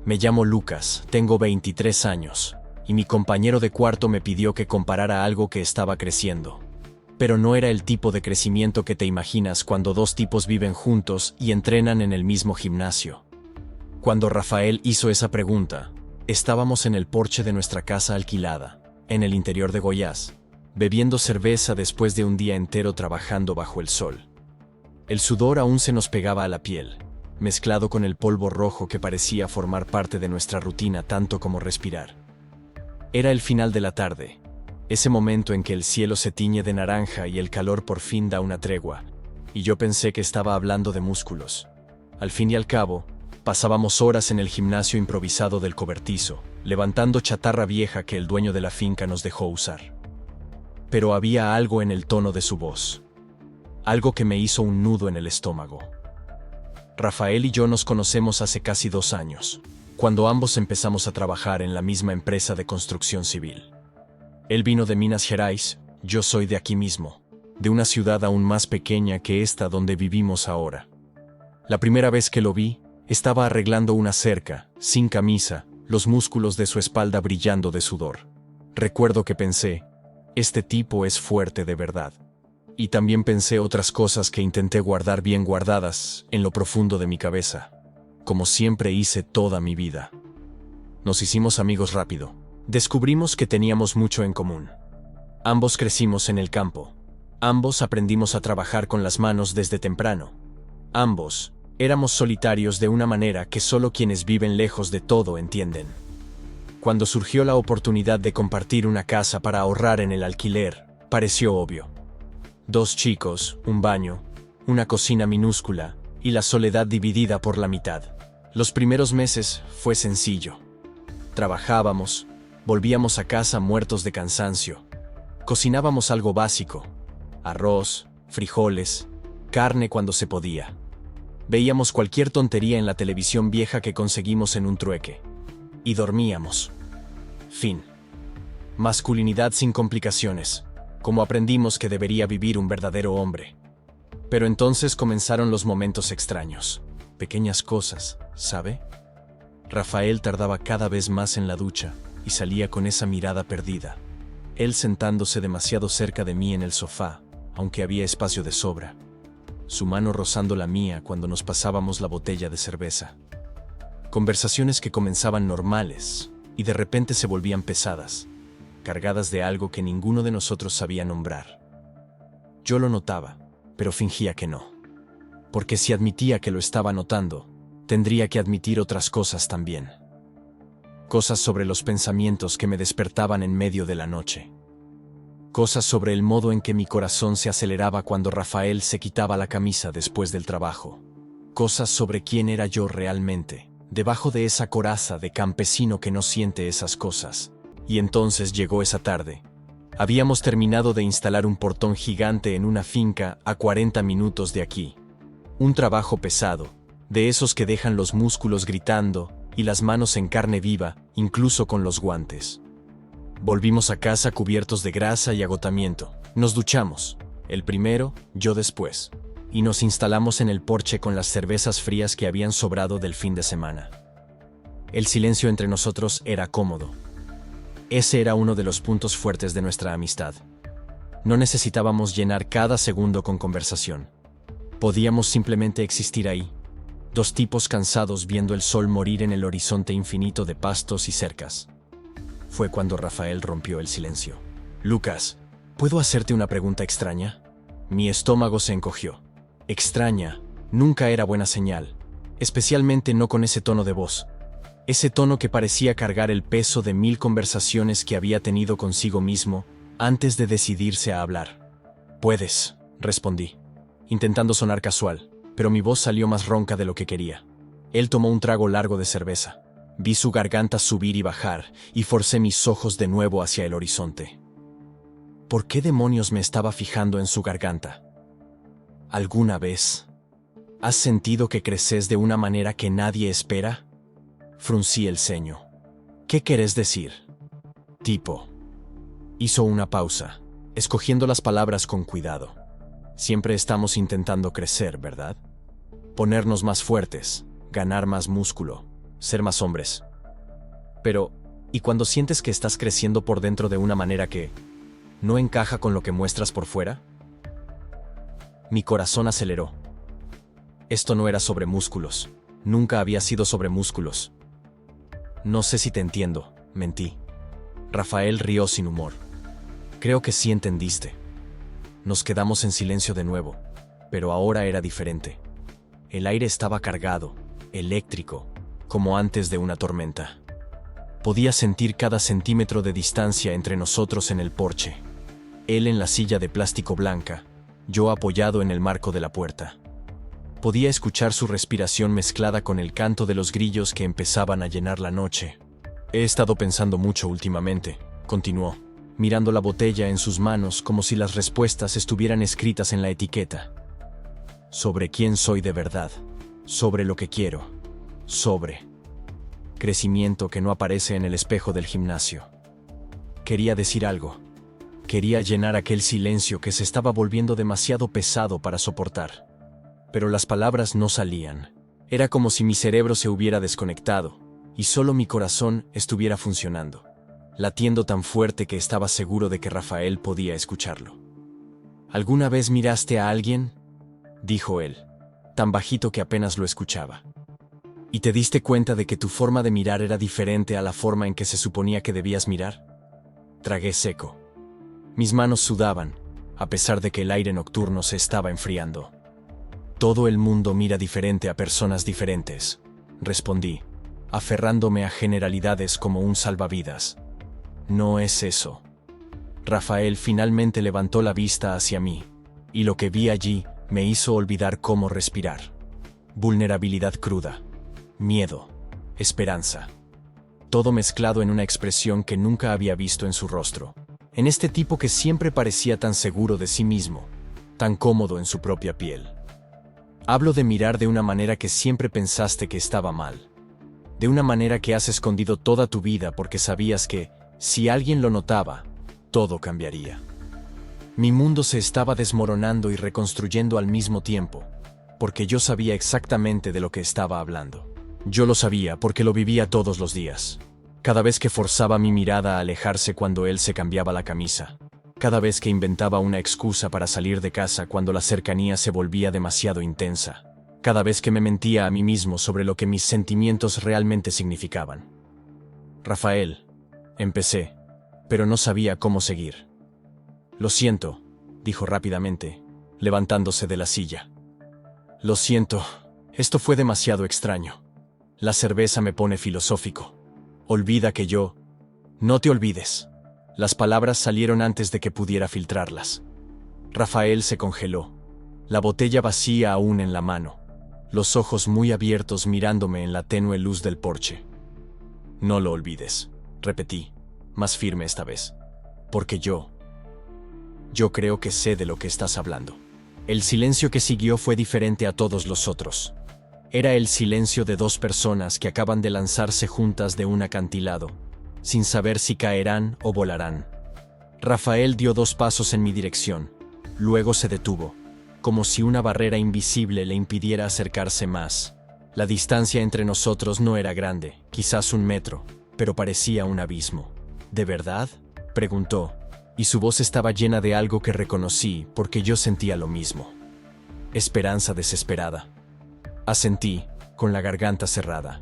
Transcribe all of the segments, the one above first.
Me llamo Lucas, tengo 23 años, y mi compañero de cuarto me pidió que comparara algo que estaba creciendo. Pero no era el tipo de crecimiento que te imaginas cuando dos tipos viven juntos y entrenan en el mismo gimnasio. Cuando Rafael hizo esa pregunta, estábamos en el porche de nuestra casa alquilada, en el interior de Goiás, bebiendo cerveza después de un día entero trabajando bajo el sol. El sudor aún se nos pegaba a la piel, mezclado con el polvo rojo que parecía formar parte de nuestra rutina tanto como respirar. Era el final de la tarde, ese momento en que el cielo se tiñe de naranja y el calor por fin da una tregua, y yo pensé que estaba hablando de músculos. Al fin y al cabo, pasábamos horas en el gimnasio improvisado del cobertizo, levantando chatarra vieja que el dueño de la finca nos dejó usar. Pero había algo en el tono de su voz, algo que me hizo un nudo en el estómago. Rafael y yo nos conocemos hace casi 2 años, cuando ambos empezamos a trabajar en la misma empresa de construcción civil. Él vino de Minas Gerais, yo soy de aquí mismo, de una ciudad aún más pequeña que esta donde vivimos ahora. La primera vez que lo vi, estaba arreglando una cerca, sin camisa, los músculos de su espalda brillando de sudor. Recuerdo que pensé, este tipo es fuerte de verdad. Y también pensé otras cosas que intenté guardar bien guardadas en lo profundo de mi cabeza, como siempre hice toda mi vida. Nos hicimos amigos rápido. Descubrimos que teníamos mucho en común. Ambos crecimos en el campo. Ambos aprendimos a trabajar con las manos desde temprano. Ambos éramos solitarios de una manera que solo quienes viven lejos de todo entienden. Cuando surgió la oportunidad de compartir una casa para ahorrar en el alquiler, pareció obvio. 2 chicos, un baño, una cocina minúscula y la soledad dividida por la mitad. Los primeros meses fue sencillo. Trabajábamos, volvíamos a casa muertos de cansancio. Cocinábamos algo básico: arroz, frijoles, carne cuando se podía. Veíamos cualquier tontería en la televisión vieja que conseguimos en un trueque. Y dormíamos. Fin. Masculinidad sin complicaciones, como aprendimos que debería vivir un verdadero hombre. Pero entonces comenzaron los momentos extraños. Pequeñas cosas, ¿sabe? Rafael tardaba cada vez más en la ducha y salía con esa mirada perdida. Él sentándose demasiado cerca de mí en el sofá, aunque había espacio de sobra. Su mano rozando la mía cuando nos pasábamos la botella de cerveza. Conversaciones que comenzaban normales y de repente se volvían pesadas, cargadas de algo que ninguno de nosotros sabía nombrar. Yo lo notaba, pero fingía que no. Porque si admitía que lo estaba notando, tendría que admitir otras cosas también. Cosas sobre los pensamientos que me despertaban en medio de la noche. Cosas sobre el modo en que mi corazón se aceleraba cuando Rafael se quitaba la camisa después del trabajo. Cosas sobre quién era yo realmente, debajo de esa coraza de campesino que no siente esas cosas. Y entonces llegó esa tarde. Habíamos terminado de instalar un portón gigante en una finca a 40 minutos de aquí. Un trabajo pesado, de esos que dejan los músculos gritando y las manos en carne viva, incluso con los guantes. Volvimos a casa cubiertos de grasa y agotamiento. Nos duchamos, el primero, yo después, y nos instalamos en el porche con las cervezas frías que habían sobrado del fin de semana. El silencio entre nosotros era cómodo. Ese era uno de los puntos fuertes de nuestra amistad. No necesitábamos llenar cada segundo con conversación. Podíamos simplemente existir ahí. 2 tipos cansados viendo el sol morir en el horizonte infinito de pastos y cercas. Fue cuando Rafael rompió el silencio. Lucas, ¿puedo hacerte una pregunta extraña? Mi estómago se encogió. Extraña nunca era buena señal, especialmente no con ese tono de voz. Ese tono que parecía cargar el peso de 1000 conversaciones que había tenido consigo mismo antes de decidirse a hablar. Puedes, respondí, intentando sonar casual, pero mi voz salió más ronca de lo que quería. Él tomó un trago largo de cerveza. Vi su garganta subir y bajar, y forcé mis ojos de nuevo hacia el horizonte. ¿Por qué demonios me estaba fijando en su garganta? ¿Alguna vez has sentido que creces de una manera que nadie espera? Fruncí el ceño. ¿Qué querés decir? Tipo. Hizo una pausa, escogiendo las palabras con cuidado. Siempre estamos intentando crecer, ¿verdad? Ponernos más fuertes, ganar más músculo, ser más hombres. Pero, ¿y cuando sientes que estás creciendo por dentro de una manera que no encaja con lo que muestras por fuera? Mi corazón aceleró. Esto no era sobre músculos. Nunca había sido sobre músculos. No sé si te entiendo, mentí. Rafael rió sin humor. Creo que sí entendiste. Nos quedamos en silencio de nuevo, pero ahora era diferente. El aire estaba cargado, eléctrico, como antes de una tormenta. Podía sentir cada centímetro de distancia entre nosotros en el porche. Él en la silla de plástico blanca, yo apoyado en el marco de la puerta. Podía escuchar su respiración mezclada con el canto de los grillos que empezaban a llenar la noche. He estado pensando mucho últimamente, continuó, mirando la botella en sus manos como si las respuestas estuvieran escritas en la etiqueta. Sobre quién soy de verdad, sobre lo que quiero, sobre crecimiento que no aparece en el espejo del gimnasio. Quería decir algo. Quería llenar aquel silencio que se estaba volviendo demasiado pesado para soportar. Pero las palabras no salían. Era como si mi cerebro se hubiera desconectado, y solo mi corazón estuviera funcionando, latiendo tan fuerte que estaba seguro de que Rafael podía escucharlo. ¿Alguna vez miraste a alguien?, dijo él, tan bajito que apenas lo escuchaba. ¿Y te diste cuenta de que tu forma de mirar era diferente a la forma en que se suponía que debías mirar? Tragué seco. Mis manos sudaban, a pesar de que el aire nocturno se estaba enfriando. Todo el mundo mira diferente a personas diferentes, respondí, aferrándome a generalidades como un salvavidas. No es eso. Rafael finalmente levantó la vista hacia mí, y lo que vi allí me hizo olvidar cómo respirar. Vulnerabilidad cruda, miedo, esperanza. Todo mezclado en una expresión que nunca había visto en su rostro. En este tipo que siempre parecía tan seguro de sí mismo, tan cómodo en su propia piel. Hablo de mirar de una manera que siempre pensaste que estaba mal. De una manera que has escondido toda tu vida porque sabías que, si alguien lo notaba, todo cambiaría. Mi mundo se estaba desmoronando y reconstruyendo al mismo tiempo, porque yo sabía exactamente de lo que estaba hablando. Yo lo sabía porque lo vivía todos los días. Cada vez que forzaba mi mirada a alejarse cuando él se cambiaba la camisa. Cada vez que inventaba una excusa para salir de casa cuando la cercanía se volvía demasiado intensa. Cada vez que me mentía a mí mismo sobre lo que mis sentimientos realmente significaban. Rafael, empecé, pero no sabía cómo seguir. Lo siento, dijo rápidamente, levantándose de la silla. Lo siento, esto fue demasiado extraño. La cerveza me pone filosófico. Olvida que yo... No te olvides. Las palabras salieron antes de que pudiera filtrarlas. Rafael se congeló, la botella vacía aún en la mano, los ojos muy abiertos mirándome en la tenue luz del porche. No lo olvides, repetí, más firme esta vez, porque yo creo que sé de lo que estás hablando. El silencio que siguió fue diferente a todos los otros. Era el silencio de dos personas que acaban de lanzarse juntas de un acantilado, sin saber si caerán o volarán. Rafael dio 2 pasos en mi dirección, luego se detuvo, como si una barrera invisible le impidiera acercarse más. La distancia entre nosotros no era grande, quizás 1 metro, pero parecía un abismo. ¿De verdad?, preguntó, y su voz estaba llena de algo que reconocí porque yo sentía lo mismo. Esperanza desesperada. Asentí, con la garganta cerrada.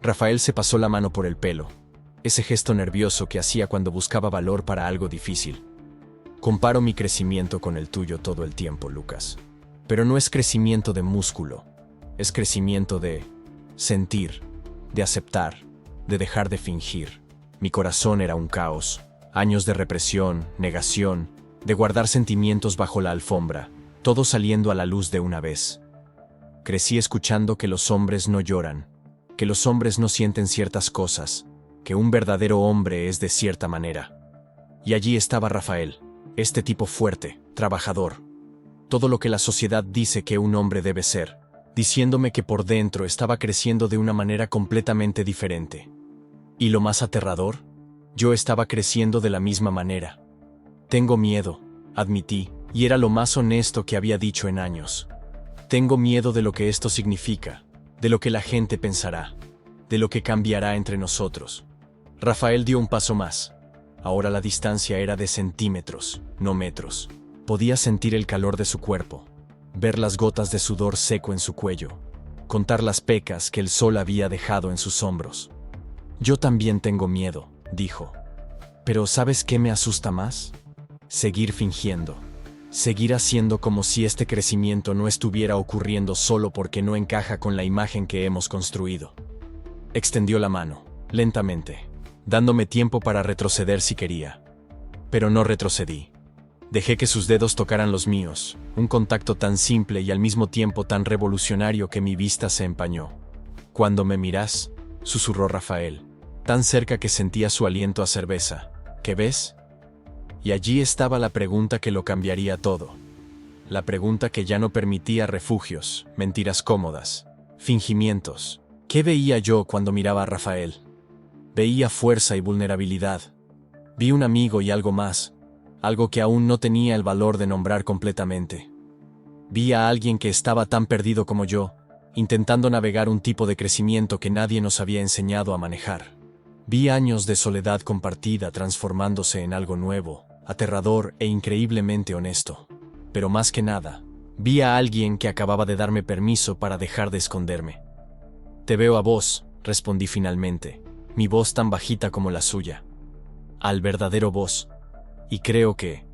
Rafael se pasó la mano por el pelo, ese gesto nervioso que hacía cuando buscaba valor para algo difícil. Comparo mi crecimiento con el tuyo todo el tiempo, Lucas. Pero no es crecimiento de músculo, es crecimiento de sentir, de aceptar, de dejar de fingir. Mi corazón era un caos, años de represión, negación, de guardar sentimientos bajo la alfombra, todo saliendo a la luz de una vez. Crecí escuchando que los hombres no lloran, que los hombres no sienten ciertas cosas, que un verdadero hombre es de cierta manera. Y allí estaba Rafael, este tipo fuerte, trabajador. Todo lo que la sociedad dice que un hombre debe ser, diciéndome que por dentro estaba creciendo de una manera completamente diferente. Y lo más aterrador, yo estaba creciendo de la misma manera. Tengo miedo, admití, y era lo más honesto que había dicho en años. Tengo miedo de lo que esto significa, de lo que la gente pensará, de lo que cambiará entre nosotros. Rafael dio un paso más. Ahora la distancia era de centímetros, no metros. Podía sentir el calor de su cuerpo, ver las gotas de sudor seco en su cuello, contar las pecas que el sol había dejado en sus hombros. Yo también tengo miedo, dijo. Pero ¿sabes qué me asusta más? Seguir fingiendo. Seguir haciendo como si este crecimiento no estuviera ocurriendo solo porque no encaja con la imagen que hemos construido. Extendió la mano, lentamente, dándome tiempo para retroceder si quería. Pero no retrocedí. Dejé que sus dedos tocaran los míos, un contacto tan simple y al mismo tiempo tan revolucionario que mi vista se empañó. «Cuando me mirás», susurró Rafael, tan cerca que sentía su aliento a cerveza. «¿Qué ves?» Y allí estaba la pregunta que lo cambiaría todo. La pregunta que ya no permitía refugios, mentiras cómodas, fingimientos. ¿Qué veía yo cuando miraba a Rafael? Veía fuerza y vulnerabilidad. Vi un amigo y algo más, algo que aún no tenía el valor de nombrar completamente. Vi a alguien que estaba tan perdido como yo, intentando navegar un tipo de crecimiento que nadie nos había enseñado a manejar. Vi años de soledad compartida transformándose en algo nuevo, aterrador e increíblemente honesto. Pero más que nada, vi a alguien que acababa de darme permiso para dejar de esconderme. «Te veo a vos», respondí finalmente, mi voz tan bajita como la suya. «Al verdadero vos. Y creo que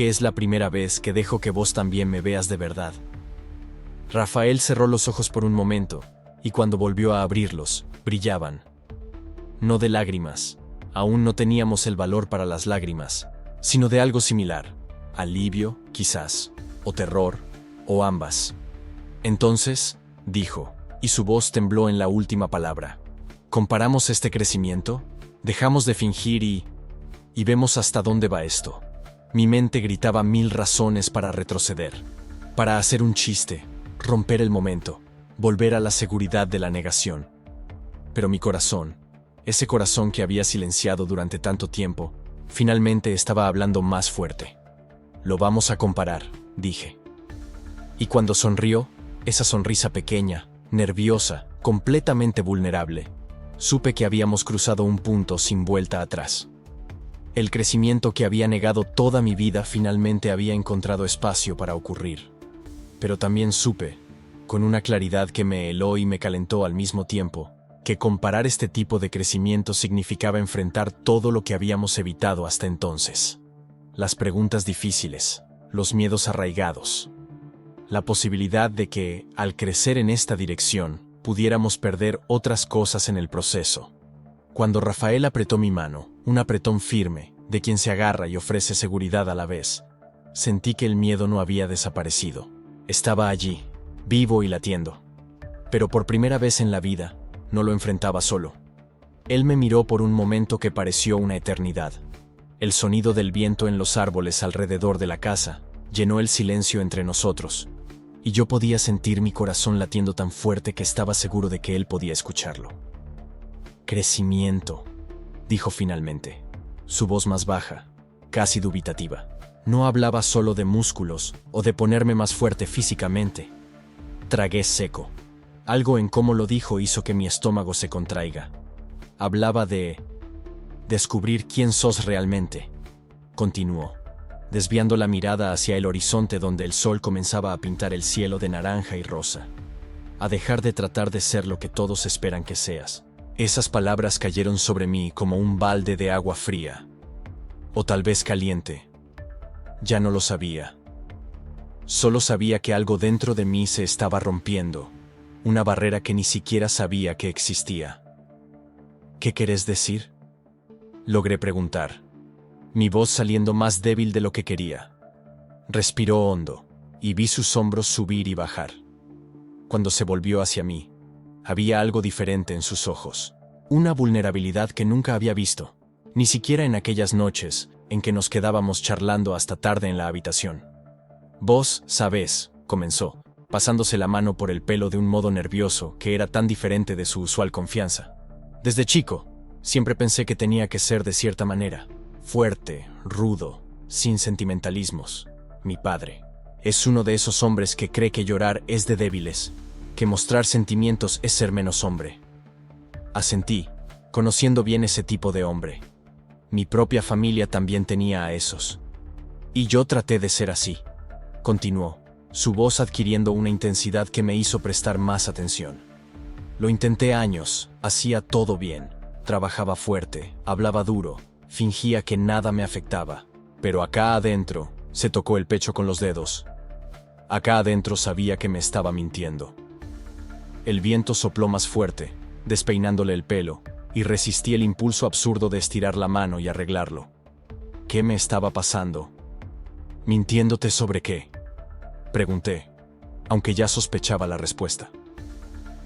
es la primera vez que dejo que vos también me veas de verdad». Rafael cerró los ojos por un momento, y cuando volvió a abrirlos, brillaban. No de lágrimas, aún no teníamos el valor para las lágrimas, sino de algo similar, alivio, quizás, o terror, o ambas. «Entonces», dijo, y su voz tembló en la última palabra, «¿comparamos este crecimiento? Dejamos de fingir y vemos hasta dónde va esto». Mi mente gritaba 1000 razones para retroceder, para hacer un chiste, romper el momento, volver a la seguridad de la negación. Pero mi corazón, ese corazón que había silenciado durante tanto tiempo, finalmente estaba hablando más fuerte. «Lo vamos a comparar», dije. Y cuando sonrió, esa sonrisa pequeña, nerviosa, completamente vulnerable, supe que habíamos cruzado un punto sin vuelta atrás. El crecimiento que había negado toda mi vida finalmente había encontrado espacio para ocurrir. Pero también supe, con una claridad que me heló y me calentó al mismo tiempo, que comparar este tipo de crecimiento significaba enfrentar todo lo que habíamos evitado hasta entonces. Las preguntas difíciles, los miedos arraigados, la posibilidad de que, al crecer en esta dirección, pudiéramos perder otras cosas en el proceso. Cuando Rafael apretó mi mano, un apretón firme, de quien se agarra y ofrece seguridad a la vez, sentí que el miedo no había desaparecido. Estaba allí, vivo y latiendo. Pero por primera vez en la vida, no lo enfrentaba solo. Él me miró por un momento que pareció una eternidad. El sonido del viento en los árboles alrededor de la casa llenó el silencio entre nosotros, y yo podía sentir mi corazón latiendo tan fuerte que estaba seguro de que él podía escucharlo. «Crecimiento», dijo finalmente, su voz más baja, casi dubitativa. No hablaba solo de músculos o de ponerme más fuerte físicamente. Tragué seco. Algo en cómo lo dijo hizo que mi estómago se contraiga. Hablaba de descubrir quién sos realmente, continuó, desviando la mirada hacia el horizonte donde el sol comenzaba a pintar el cielo de naranja y rosa. A dejar de tratar de ser lo que todos esperan que seas. Esas palabras cayeron sobre mí como un balde de agua fría. O tal vez caliente. Ya no lo sabía. Solo sabía que algo dentro de mí se estaba rompiendo, una barrera que ni siquiera sabía que existía. «¿Qué querés decir?», logré preguntar, mi voz saliendo más débil de lo que quería. Respiró hondo, y vi sus hombros subir y bajar. Cuando se volvió hacia mí, había algo diferente en sus ojos, una vulnerabilidad que nunca había visto, ni siquiera en aquellas noches en que nos quedábamos charlando hasta tarde en la habitación. «Vos sabés», comenzó, pasándose la mano por el pelo de un modo nervioso que era tan diferente de su usual confianza. «Desde chico, siempre pensé que tenía que ser de cierta manera, fuerte, rudo, sin sentimentalismos. Mi padre es uno de esos hombres que cree que llorar es de débiles, que mostrar sentimientos es ser menos hombre. Asentí, conociendo bien ese tipo de hombre. Mi propia familia también tenía a esos. Y yo traté de ser así. Continuó, su voz adquiriendo una intensidad que me hizo prestar más atención. Lo intenté años, hacía todo bien, trabajaba fuerte, hablaba duro, fingía que nada me afectaba. Pero acá adentro, se tocó el pecho con los dedos. Acá adentro sabía que me estaba mintiendo. El viento sopló más fuerte, despeinándole el pelo, y resistí el impulso absurdo de estirar la mano y arreglarlo. ¿Qué me estaba pasando? ¿Mintiéndote sobre qué? Pregunté, aunque ya sospechaba la respuesta.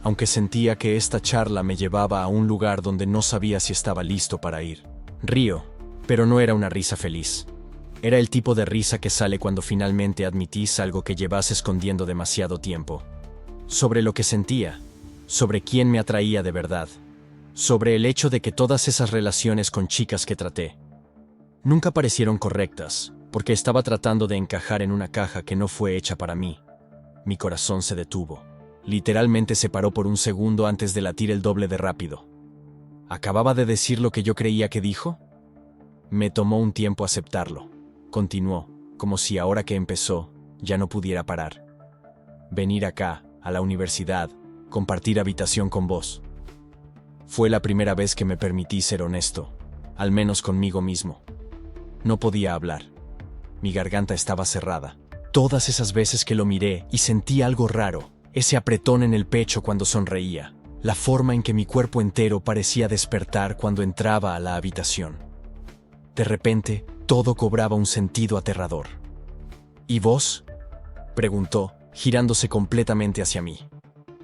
Aunque sentía que esta charla me llevaba a un lugar donde no sabía si estaba listo para ir. Río, pero no era una risa feliz. Era el tipo de risa que sale cuando finalmente admitís algo que llevas escondiendo demasiado tiempo. Sobre lo que sentía, sobre quién me atraía de verdad, sobre el hecho de que todas esas relaciones con chicas que traté nunca parecieron correctas, porque estaba tratando de encajar en una caja que no fue hecha para mí. Mi corazón se detuvo. Literalmente se paró por un segundo antes de latir el doble de rápido. ¿Acababa de decir lo que yo creía que dijo? Me tomó un tiempo aceptarlo. Continuó, como si ahora que empezó, ya no pudiera parar. Venir acá, a la universidad, compartir habitación con vos. Fue la primera vez que me permití ser honesto, al menos conmigo mismo. No podía hablar. Mi garganta estaba cerrada. Todas esas veces que lo miré y sentí algo raro, ese apretón en el pecho cuando sonreía, la forma en que mi cuerpo entero parecía despertar cuando entraba a la habitación. De repente, todo cobraba un sentido aterrador. ¿Y vos?, preguntó, girándose completamente hacia mí.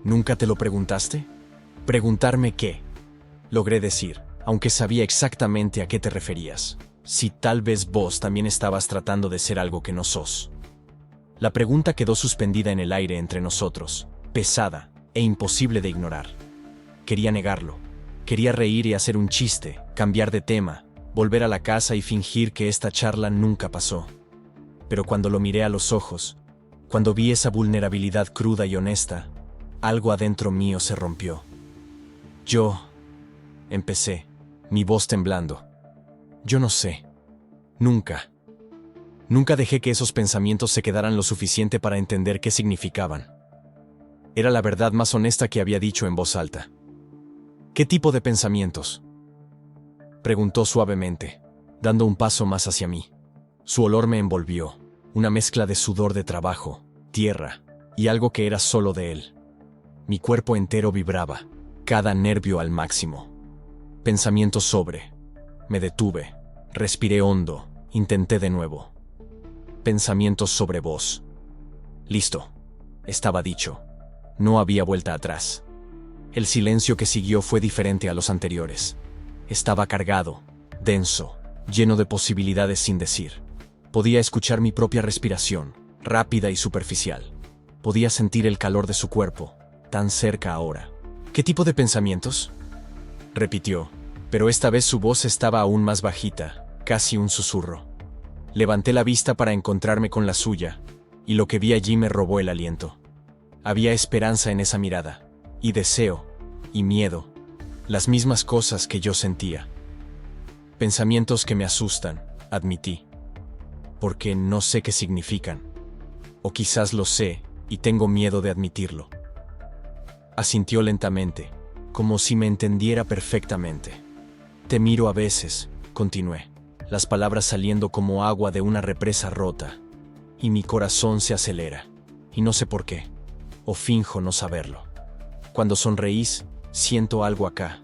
¿Nunca te lo preguntaste? ¿Preguntarme qué? Logré decir, aunque sabía exactamente a qué te referías. Si tal vez vos también estabas tratando de ser algo que no sos. La pregunta quedó suspendida en el aire entre nosotros, pesada e imposible de ignorar. Quería negarlo. Quería reír y hacer un chiste, cambiar de tema, volver a la casa y fingir que esta charla nunca pasó. Pero cuando lo miré a los ojos, cuando vi esa vulnerabilidad cruda y honesta, algo adentro mío se rompió. Empecé, mi voz temblando. Yo no sé. Nunca dejé que esos pensamientos se quedaran lo suficiente para entender qué significaban. Era la verdad más honesta que había dicho en voz alta. ¿Qué tipo de pensamientos?, preguntó suavemente, dando un paso más hacia mí. Su olor me envolvió, una mezcla de sudor de trabajo, tierra y algo que era solo de él. Mi cuerpo entero vibraba, cada nervio al máximo. Pensamientos sobre. Me detuve, respiré hondo, intenté de nuevo. Pensamientos sobre vos. Listo. Estaba dicho. No había vuelta atrás. El silencio que siguió fue diferente a los anteriores. Estaba cargado, denso, lleno de posibilidades sin decir. Podía escuchar mi propia respiración, rápida y superficial. Podía sentir el calor de su cuerpo, tan cerca ahora. ¿Qué tipo de pensamientos?, repitió, pero esta vez su voz estaba aún más bajita, casi un susurro. Levanté la vista para encontrarme con la suya, y lo que vi allí me robó el aliento. Había esperanza en esa mirada, y deseo, y miedo, las mismas cosas que yo sentía. Pensamientos que me asustan, admití, porque no sé qué significan. O quizás lo sé, y tengo miedo de admitirlo. Asintió lentamente, como si me entendiera perfectamente. Te miro a veces, continué, las palabras saliendo como agua de una represa rota, y mi corazón se acelera, y no sé por qué, o finjo no saberlo. Cuando sonreís, siento algo acá,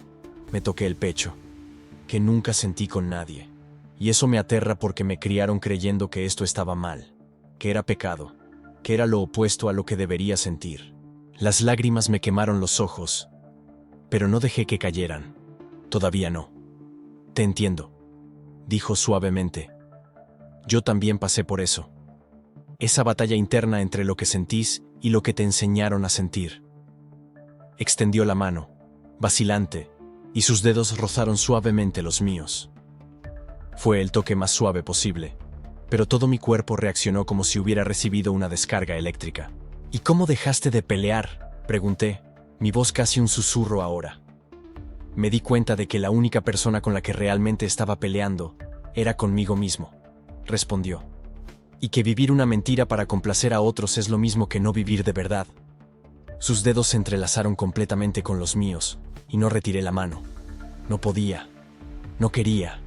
me toqué el pecho, que nunca sentí con nadie, y eso me aterra porque me criaron creyendo que esto estaba mal, que era pecado, que era lo opuesto a lo que debería sentir. Las lágrimas me quemaron los ojos, pero no dejé que cayeran, todavía no. Te entiendo, dijo suavemente. Yo también pasé por eso. Esa batalla interna entre lo que sentís y lo que te enseñaron a sentir. Extendió la mano, vacilante, y sus dedos rozaron suavemente los míos. Fue el toque más suave posible, pero todo mi cuerpo reaccionó como si hubiera recibido una descarga eléctrica. ¿Y cómo dejaste de pelear?, Pregunté, mi voz casi un susurro ahora. Me di cuenta de que la única persona con la que realmente estaba peleando era conmigo mismo, respondió. Y que vivir una mentira para complacer a otros es lo mismo que no vivir de verdad. Sus dedos se entrelazaron completamente con los míos, y no retiré la mano. No podía. No quería.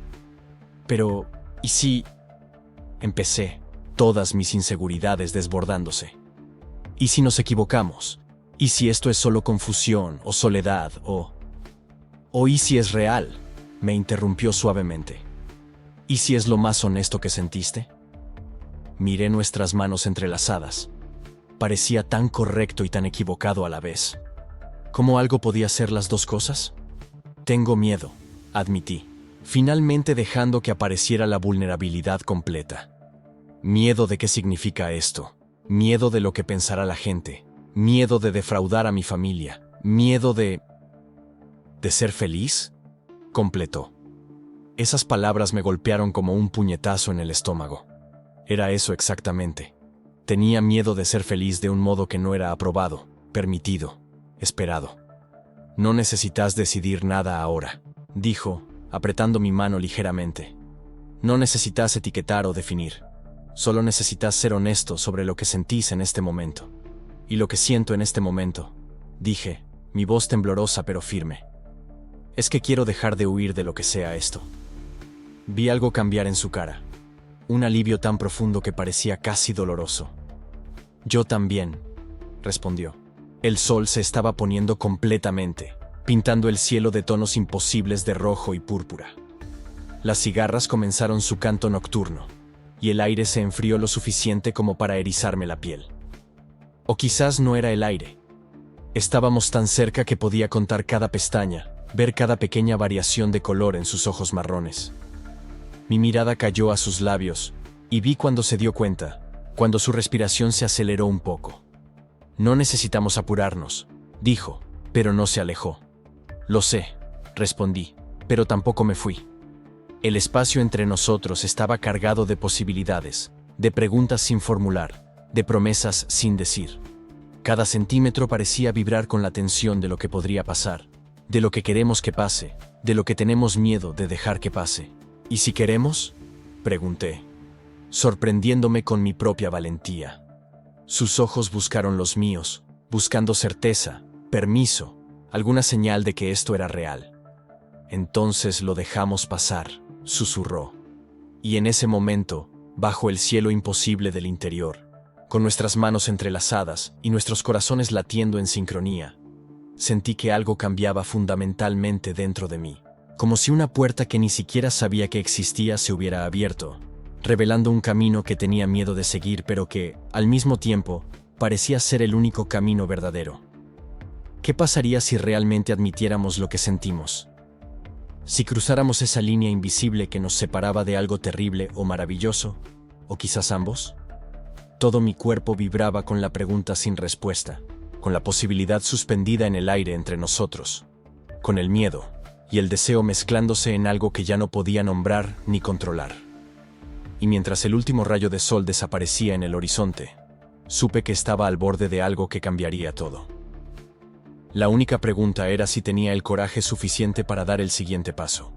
Pero, ¿y si...? Empecé, todas mis inseguridades desbordándose. ¿Y si nos equivocamos? ¿Y si esto es solo confusión o soledad o y si es real? Me interrumpió suavemente. ¿Y si es lo más honesto que sentiste? Miré nuestras manos entrelazadas. Parecía tan correcto y tan equivocado a la vez. ¿Cómo algo podía ser las dos cosas? Tengo miedo, admití, finalmente dejando que apareciera la vulnerabilidad completa. Miedo de qué significa esto, miedo de lo que pensará la gente, miedo de defraudar a mi familia, miedo de ser feliz, completó. Esas palabras me golpearon como un puñetazo en el estómago. Era eso exactamente. Tenía miedo de ser feliz de un modo que no era aprobado, permitido, esperado. No necesitas decidir nada ahora, dijo, apretando mi mano ligeramente. No necesitas etiquetar o definir. Solo necesitas ser honesto sobre lo que sentís en este momento. Y lo que siento en este momento, dije, mi voz temblorosa pero firme. Es que quiero dejar de huir de lo que sea esto. Vi algo cambiar en su cara. Un alivio tan profundo que parecía casi doloroso. Yo también, respondió. El sol se estaba poniendo completamente, pintando el cielo de tonos imposibles de rojo y púrpura. Las cigarras comenzaron su canto nocturno, y el aire se enfrió lo suficiente como para erizarme la piel. O quizás no era el aire. Estábamos tan cerca que podía contar cada pestaña, ver cada pequeña variación de color en sus ojos marrones. Mi mirada cayó a sus labios, y vi cuando se dio cuenta, cuando su respiración se aceleró un poco. No necesitamos apurarnos, dijo, pero no se alejó. Lo sé, respondí, pero tampoco me fui. El espacio entre nosotros estaba cargado de posibilidades, de preguntas sin formular, de promesas sin decir. Cada centímetro parecía vibrar con la tensión de lo que podría pasar, de lo que queremos que pase, de lo que tenemos miedo de dejar que pase. ¿Y si queremos?, pregunté, sorprendiéndome con mi propia valentía. Sus ojos buscaron los míos, buscando certeza, permiso, alguna señal de que esto era real. Entonces lo dejamos pasar, susurró. Y en ese momento, bajo el cielo imposible del interior, con nuestras manos entrelazadas y nuestros corazones latiendo en sincronía, sentí que algo cambiaba fundamentalmente dentro de mí, como si una puerta que ni siquiera sabía que existía se hubiera abierto, revelando un camino que tenía miedo de seguir pero que, al mismo tiempo, parecía ser el único camino verdadero. ¿Qué pasaría si realmente admitiéramos lo que sentimos? Si cruzáramos esa línea invisible que nos separaba de algo terrible o maravilloso, o quizás ambos. Todo mi cuerpo vibraba con la pregunta sin respuesta, con la posibilidad suspendida en el aire entre nosotros, con el miedo y el deseo mezclándose en algo que ya no podía nombrar ni controlar. Y mientras el último rayo de sol desaparecía en el horizonte, supe que estaba al borde de algo que cambiaría todo. La única pregunta era si tenía el coraje suficiente para dar el siguiente paso.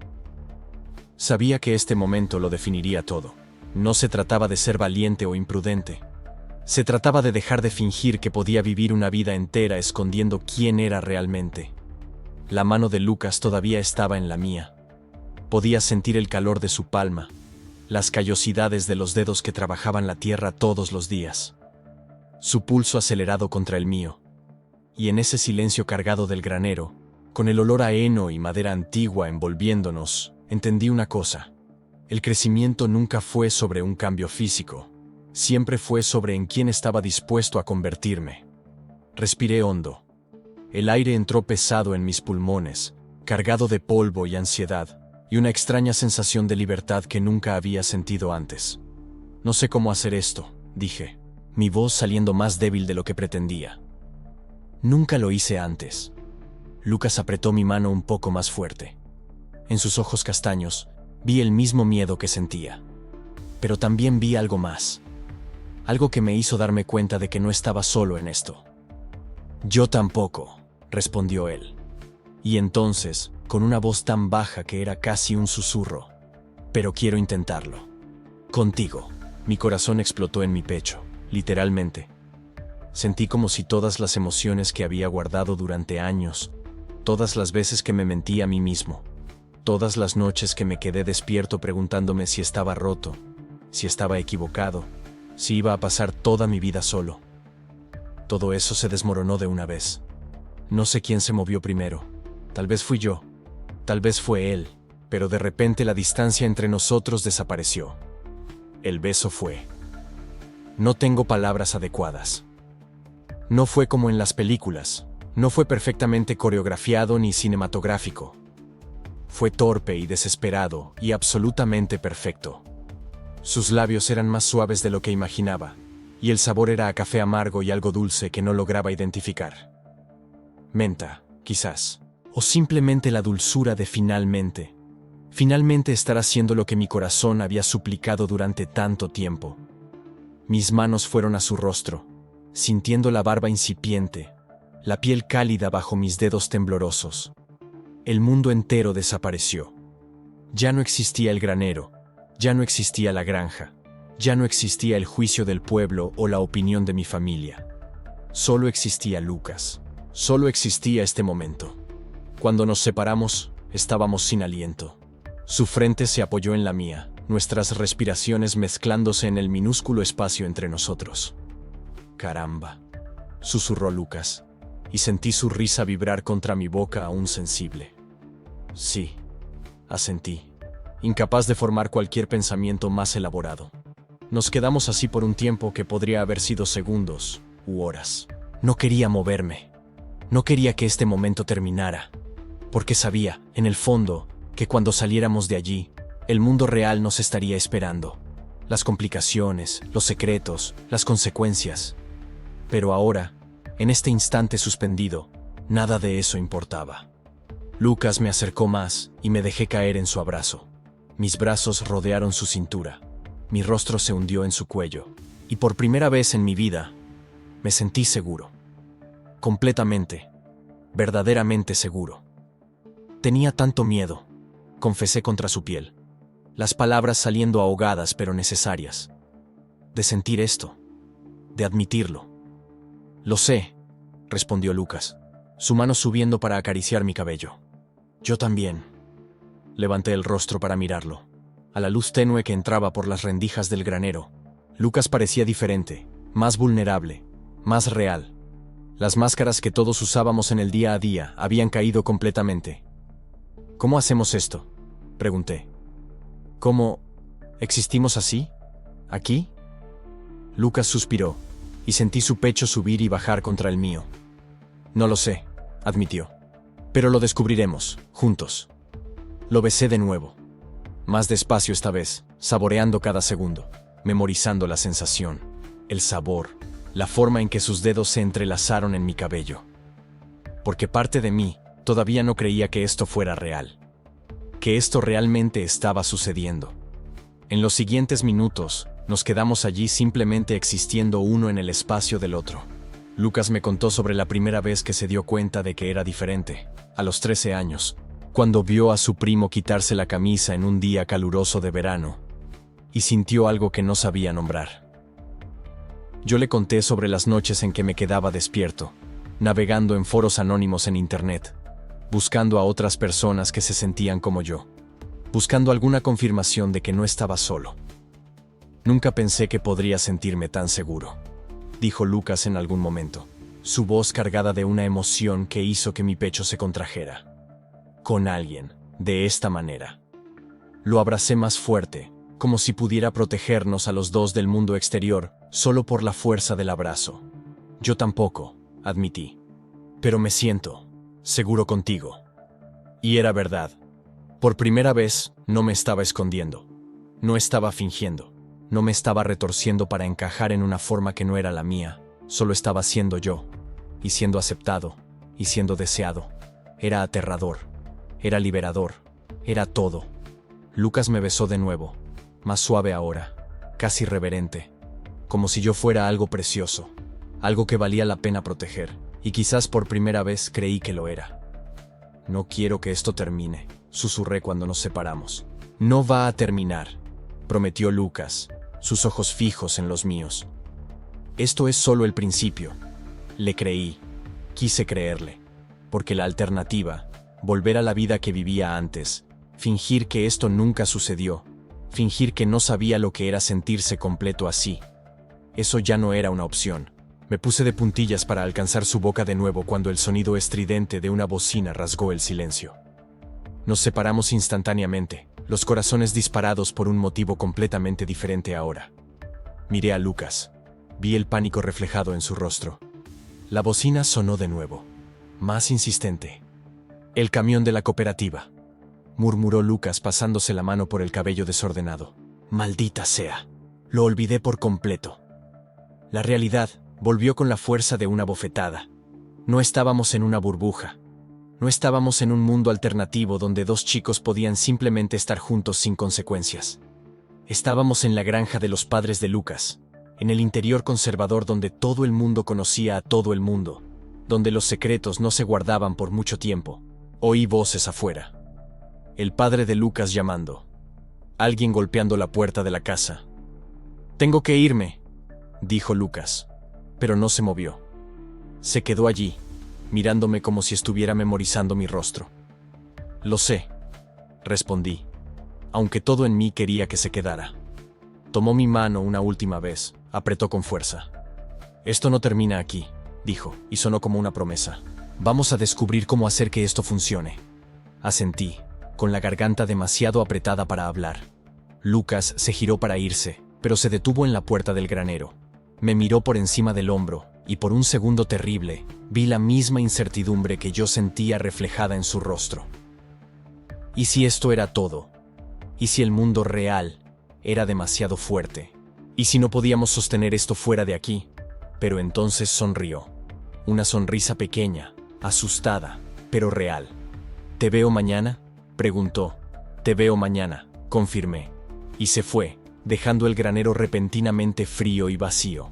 Sabía que este momento lo definiría todo. No se trataba de ser valiente o imprudente. Se trataba de dejar de fingir que podía vivir una vida entera escondiendo quién era realmente. La mano de Lucas todavía estaba en la mía. Podía sentir el calor de su palma, las callosidades de los dedos que trabajaban la tierra todos los días. Su pulso acelerado contra el mío. Y en ese silencio cargado del granero, con el olor a heno y madera antigua envolviéndonos, entendí una cosa. El crecimiento nunca fue sobre un cambio físico. Siempre fue sobre en quién estaba dispuesto a convertirme. Respiré hondo. El aire entró pesado en mis pulmones, cargado de polvo y ansiedad, y una extraña sensación de libertad que nunca había sentido antes. No sé cómo hacer esto, dije, mi voz saliendo más débil de lo que pretendía. Nunca lo hice antes. Lucas apretó mi mano un poco más fuerte. En sus ojos castaños, vi el mismo miedo que sentía. Pero también vi algo más. Algo que me hizo darme cuenta de que no estaba solo en esto. Yo tampoco, respondió él. Y entonces, con una voz tan baja que era casi un susurro, pero quiero intentarlo. Contigo. Mi corazón explotó en mi pecho, literalmente. Sentí como si todas las emociones que había guardado durante años, todas las veces que me mentí a mí mismo, todas las noches que me quedé despierto preguntándome si estaba roto, si estaba equivocado, si iba a pasar toda mi vida solo. Todo eso se desmoronó de una vez. No sé quién se movió primero. Tal vez fui yo, tal vez fue él, pero de repente la distancia entre nosotros desapareció. El beso fue. No tengo palabras adecuadas. No fue como en las películas, no fue perfectamente coreografiado ni cinematográfico. Fue torpe y desesperado y absolutamente perfecto. Sus labios eran más suaves de lo que imaginaba, y el sabor era a café amargo y algo dulce que no lograba identificar. Menta, quizás, o simplemente la dulzura de finalmente. Finalmente estar haciendo lo que mi corazón había suplicado durante tanto tiempo. Mis manos fueron a su rostro, sintiendo la barba incipiente, la piel cálida bajo mis dedos temblorosos. El mundo entero desapareció. Ya no existía el granero, ya no existía la granja, ya no existía el juicio del pueblo o la opinión de mi familia. Solo existía Lucas, solo existía este momento. Cuando nos separamos, estábamos sin aliento. Su frente se apoyó en la mía, nuestras respiraciones mezclándose en el minúsculo espacio entre nosotros. «Caramba», susurró Lucas, y sentí su risa vibrar contra mi boca aún sensible. «Sí», asentí, incapaz de formar cualquier pensamiento más elaborado. Nos quedamos así por un tiempo que podría haber sido segundos u horas. No quería moverme. No quería que este momento terminara, porque sabía, en el fondo, que cuando saliéramos de allí, el mundo real nos estaría esperando. Las complicaciones, los secretos, las consecuencias. Pero ahora, en este instante suspendido, nada de eso importaba. Lucas me acercó más y me dejé caer en su abrazo. Mis brazos rodearon su cintura. Mi rostro se hundió en su cuello. Y por primera vez en mi vida, me sentí seguro. Completamente, verdaderamente seguro. Tenía tanto miedo, confesé contra su piel. Las palabras saliendo ahogadas pero necesarias. De sentir esto, de admitirlo. Lo sé, respondió Lucas, su mano subiendo para acariciar mi cabello. Yo también. Levanté el rostro para mirarlo. A la luz tenue que entraba por las rendijas del granero, Lucas parecía diferente, más vulnerable, más real. Las máscaras que todos usábamos en el día a día habían caído completamente. ¿Cómo hacemos esto?, pregunté. ¿Cómo existimos así? ¿Aquí? Lucas suspiró, y sentí su pecho subir y bajar contra el mío. No lo sé, admitió. Pero lo descubriremos, juntos. Lo besé de nuevo. Más despacio esta vez, saboreando cada segundo, memorizando la sensación, el sabor, la forma en que sus dedos se entrelazaron en mi cabello. Porque parte de mí todavía no creía que esto fuera real. Que esto realmente estaba sucediendo. En los siguientes minutos, nos quedamos allí simplemente existiendo uno en el espacio del otro. Lucas me contó sobre la primera vez que se dio cuenta de que era diferente, a los 13 años, cuando vio a su primo quitarse la camisa en un día caluroso de verano, y sintió algo que no sabía nombrar. Yo le conté sobre las noches en que me quedaba despierto, navegando en foros anónimos en internet, buscando a otras personas que se sentían como yo, buscando alguna confirmación de que no estaba solo. Nunca pensé que podría sentirme tan seguro, dijo Lucas en algún momento, su voz cargada de una emoción que hizo que mi pecho se contrajera. Con alguien, de esta manera. Lo abracé más fuerte, como si pudiera protegernos a los dos del mundo exterior, solo por la fuerza del abrazo. Yo tampoco, admití. Pero me siento seguro contigo. Y era verdad. Por primera vez, no me estaba escondiendo. No estaba fingiendo. No me estaba retorciendo para encajar en una forma que no era la mía. Solo estaba siendo yo. Y siendo aceptado. Y siendo deseado. Era aterrador. Era liberador. Era todo. Lucas me besó de nuevo. Más suave ahora. Casi reverente. Como si yo fuera algo precioso. Algo que valía la pena proteger. Y quizás por primera vez creí que lo era. No quiero que esto termine, susurré cuando nos separamos. No va a terminar, prometió Lucas, sus ojos fijos en los míos. Esto es solo el principio. Le creí, quise creerle, porque la alternativa, volver a la vida que vivía antes, fingir que esto nunca sucedió, fingir que no sabía lo que era sentirse completo así, eso ya no era una opción. Me puse de puntillas para alcanzar su boca de nuevo cuando el sonido estridente de una bocina rasgó el silencio. Nos separamos instantáneamente, los corazones disparados por un motivo completamente diferente ahora. Miré a Lucas. Vi el pánico reflejado en su rostro. La bocina sonó de nuevo, más insistente. «El camión de la cooperativa», murmuró Lucas pasándose la mano por el cabello desordenado. «Maldita sea. Lo olvidé por completo». La realidad volvió con la fuerza de una bofetada. No estábamos en una burbuja. No estábamos en un mundo alternativo donde dos chicos podían simplemente estar juntos sin consecuencias. Estábamos en la granja de los padres de Lucas, en el interior conservador donde todo el mundo conocía a todo el mundo, donde los secretos no se guardaban por mucho tiempo. Oí voces afuera. El padre de Lucas llamando. Alguien golpeando la puerta de la casa. «Tengo que irme», dijo Lucas, pero no se movió. Se quedó allí, mirándome como si estuviera memorizando mi rostro. «Lo sé», respondí, aunque todo en mí quería que se quedara. Tomó mi mano una última vez, apretó con fuerza. «Esto no termina aquí», dijo, y sonó como una promesa. «Vamos a descubrir cómo hacer que esto funcione». Asentí, con la garganta demasiado apretada para hablar. Lucas se giró para irse, pero se detuvo en la puerta del granero. Me miró por encima del hombro, y por un segundo terrible, vi la misma incertidumbre que yo sentía reflejada en su rostro. ¿Y si esto era todo? ¿Y si el mundo real era demasiado fuerte? ¿Y si no podíamos sostener esto fuera de aquí? Pero entonces sonrió. Una sonrisa pequeña, asustada, pero real. «¿Te veo mañana?», preguntó. «Te veo mañana», confirmé. Y se fue, dejando el granero repentinamente frío y vacío.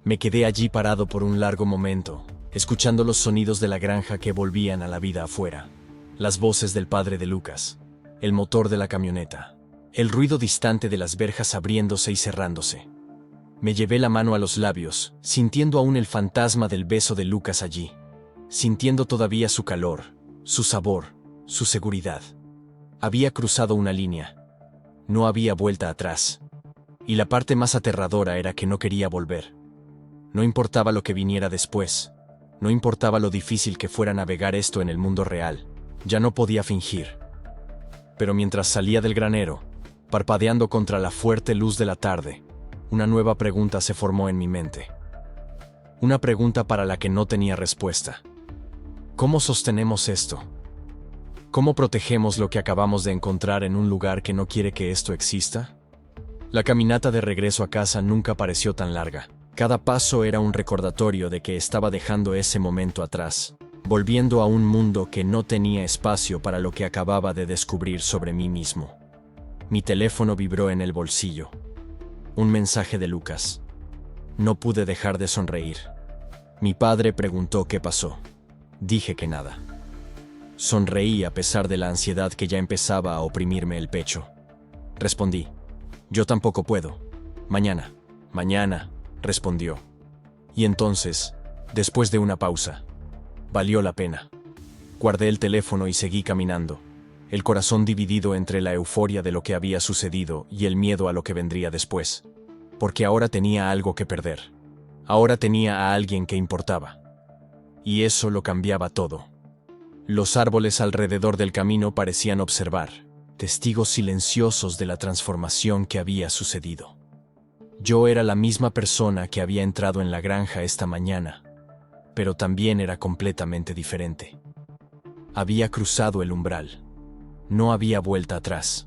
Me quedé allí parado por un largo momento, escuchando los sonidos de la granja que volvían a la vida afuera. Las voces del padre de Lucas, el motor de la camioneta, el ruido distante de las verjas abriéndose y cerrándose. Me llevé la mano a los labios, sintiendo aún el fantasma del beso de Lucas allí, sintiendo todavía su calor, su sabor, su seguridad. Había cruzado una línea. No había vuelta atrás. Y la parte más aterradora era que no quería volver. No importaba lo que viniera después. No importaba lo difícil que fuera navegar esto en el mundo real. Ya no podía fingir. Pero mientras salía del granero, parpadeando contra la fuerte luz de la tarde, una nueva pregunta se formó en mi mente. Una pregunta para la que no tenía respuesta. ¿Cómo sostenemos esto? ¿Cómo protegemos lo que acabamos de encontrar en un lugar que no quiere que esto exista? La caminata de regreso a casa nunca pareció tan larga. Cada paso era un recordatorio de que estaba dejando ese momento atrás, volviendo a un mundo que no tenía espacio para lo que acababa de descubrir sobre mí mismo. Mi teléfono vibró en el bolsillo. Un mensaje de Lucas. No pude dejar de sonreír. Mi padre preguntó qué pasó. Dije que nada. Sonreí a pesar de la ansiedad que ya empezaba a oprimirme el pecho. Respondí. «Yo tampoco puedo. Mañana». «Mañana», respondió. Y entonces, después de una pausa, valió la pena. Guardé el teléfono y seguí caminando, el corazón dividido entre la euforia de lo que había sucedido y el miedo a lo que vendría después. Porque ahora tenía algo que perder. Ahora tenía a alguien que importaba. Y eso lo cambiaba todo. Los árboles alrededor del camino parecían observar, testigos silenciosos de la transformación que había sucedido. Yo era la misma persona que había entrado en la granja esta mañana, pero también era completamente diferente. Había cruzado el umbral. No había vuelta atrás.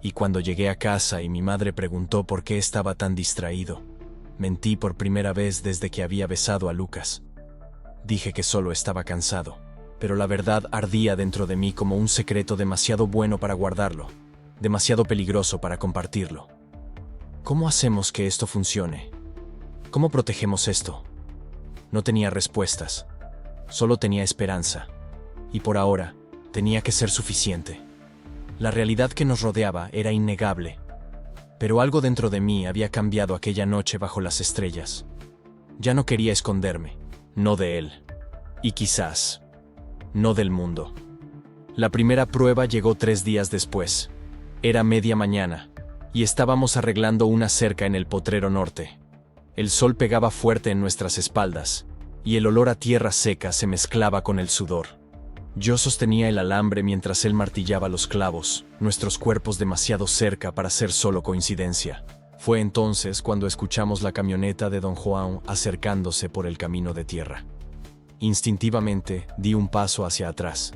Y cuando llegué a casa y mi madre preguntó por qué estaba tan distraído, mentí por primera vez desde que había besado a Lucas. Dije que solo estaba cansado. Pero la verdad ardía dentro de mí como un secreto demasiado bueno para guardarlo, demasiado peligroso para compartirlo. ¿Cómo hacemos que esto funcione? ¿Cómo protegemos esto? No tenía respuestas. Solo tenía esperanza. Y por ahora, tenía que ser suficiente. La realidad que nos rodeaba era innegable. Pero algo dentro de mí había cambiado aquella noche bajo las estrellas. Ya no quería esconderme, no de él. Y quizás, no del mundo. La primera prueba llegó 3 días después. Era media mañana, y estábamos arreglando una cerca en el potrero norte. El sol pegaba fuerte en nuestras espaldas, y el olor a tierra seca se mezclaba con el sudor. Yo sostenía el alambre mientras él martillaba los clavos, nuestros cuerpos demasiado cerca para ser solo coincidencia. Fue entonces cuando escuchamos la camioneta de don Juan acercándose por el camino de tierra. Instintivamente di un paso hacia atrás,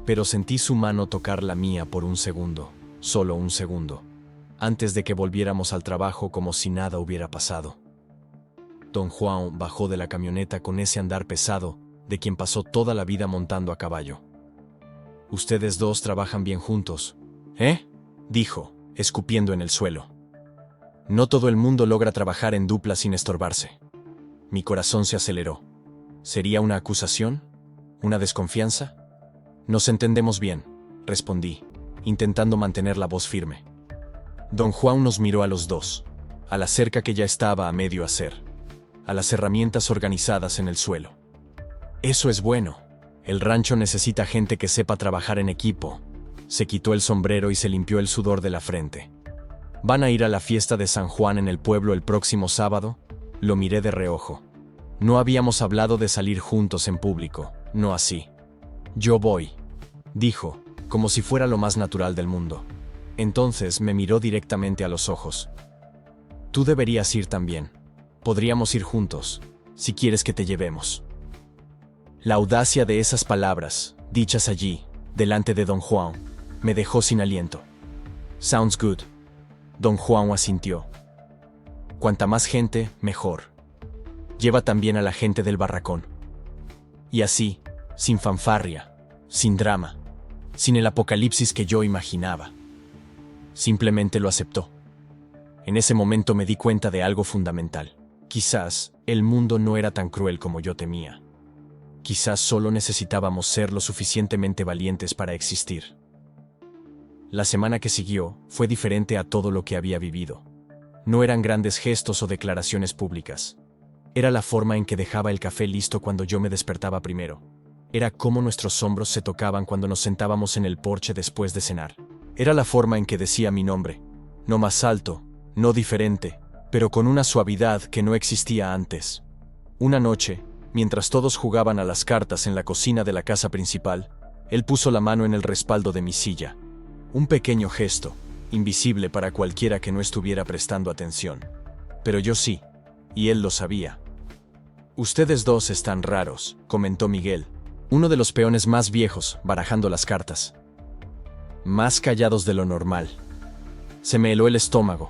pero sentí su mano tocar la mía por un segundo, solo un segundo, antes de que volviéramos al trabajo como si nada hubiera pasado. Don Juan bajó de la camioneta con ese andar pesado de quien pasó toda la vida montando a caballo. «Ustedes dos trabajan bien juntos, ¿eh?», dijo, escupiendo en el suelo. «No todo el mundo logra trabajar en dupla sin estorbarse». Mi corazón se aceleró. ¿Sería una acusación? ¿Una desconfianza? «Nos entendemos bien», respondí, intentando mantener la voz firme. Don Juan nos miró a los dos, a la cerca que ya estaba a medio hacer, a las herramientas organizadas en el suelo. «Eso es bueno. El rancho necesita gente que sepa trabajar en equipo». Se quitó el sombrero y se limpió el sudor de la frente. «¿Van a ir a la fiesta de San Juan en el pueblo el próximo sábado?». Lo miré de reojo. No habíamos hablado de salir juntos en público, no así. «Yo voy», dijo, como si fuera lo más natural del mundo. Entonces me miró directamente a los ojos. «Tú deberías ir también. Podríamos ir juntos, si quieres que te llevemos». La audacia de esas palabras, dichas allí, delante de don Juan, me dejó sin aliento. «Sounds good». Don Juan asintió. «Cuanta más gente, mejor. Lleva también a la gente del barracón». Y así, sin fanfarria, sin drama, sin el apocalipsis que yo imaginaba. Simplemente lo aceptó. En ese momento me di cuenta de algo fundamental. Quizás el mundo no era tan cruel como yo temía. Quizás solo necesitábamos ser lo suficientemente valientes para existir. La semana que siguió fue diferente a todo lo que había vivido. No eran grandes gestos o declaraciones públicas. Era la forma en que dejaba el café listo cuando yo me despertaba primero. Era cómo nuestros hombros se tocaban cuando nos sentábamos en el porche después de cenar. Era la forma en que decía mi nombre. No más alto, no diferente, pero con una suavidad que no existía antes. Una noche, mientras todos jugaban a las cartas en la cocina de la casa principal, él puso la mano en el respaldo de mi silla. Un pequeño gesto, invisible para cualquiera que no estuviera prestando atención. Pero yo sí, y él lo sabía. «Ustedes dos están raros», comentó Miguel, uno de los peones más viejos, barajando las cartas. «Más callados de lo normal». Se me heló el estómago.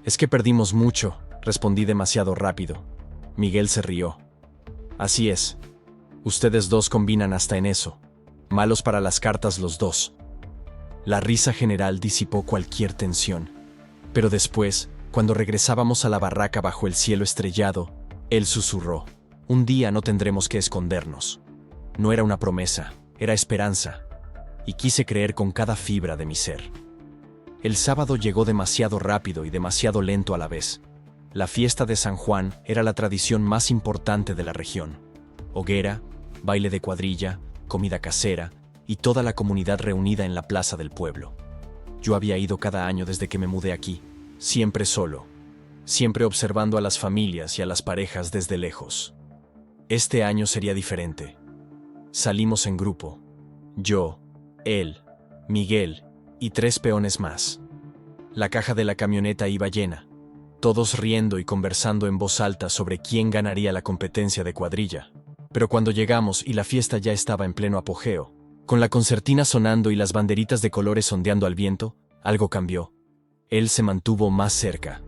«Es que perdimos mucho», respondí demasiado rápido. Miguel se rió. «Así es. Ustedes dos combinan hasta en eso. Malos para las cartas los dos». La risa general disipó cualquier tensión. Pero después, cuando regresábamos a la barraca bajo el cielo estrellado, él susurró: «Un día no tendremos que escondernos». No era una promesa, era esperanza. Y quise creer con cada fibra de mi ser. El sábado llegó demasiado rápido y demasiado lento a la vez. La fiesta de San Juan era la tradición más importante de la región. Hoguera, baile de cuadrilla, comida casera y toda la comunidad reunida en la plaza del pueblo. Yo había ido cada año desde que me mudé aquí, siempre solo, siempre observando a las familias y a las parejas desde lejos. Este año sería diferente. Salimos en grupo. Yo, él, Miguel y 3 peones más. La caja de la camioneta iba llena, todos riendo y conversando en voz alta sobre quién ganaría la competencia de cuadrilla. Pero cuando llegamos y la fiesta ya estaba en pleno apogeo, con la concertina sonando y las banderitas de colores ondeando al viento, algo cambió. Él se mantuvo más cerca,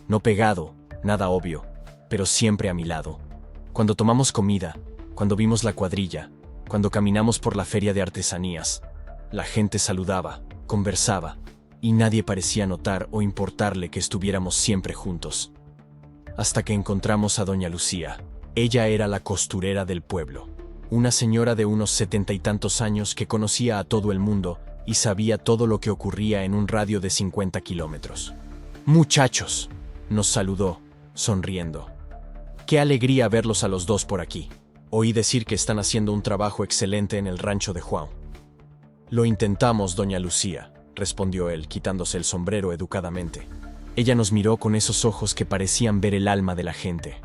no pegado, nada obvio, pero siempre a mi lado. Cuando tomamos comida, cuando vimos la cuadrilla, cuando caminamos por la feria de artesanías, la gente saludaba, conversaba, y nadie parecía notar o importarle que estuviéramos siempre juntos. Hasta que encontramos a doña Lucía. Ella era la costurera del pueblo. Una señora de unos 70 y tantos años que conocía a todo el mundo y sabía todo lo que ocurría en un radio de 50 kilómetros. «Muchachos», nos saludó, sonriendo. «Qué alegría verlos a los dos por aquí. Oí decir que están haciendo un trabajo excelente en el rancho de Juan». «Lo intentamos, doña Lucía», respondió él, quitándose el sombrero educadamente. Ella nos miró con esos ojos que parecían ver el alma de la gente.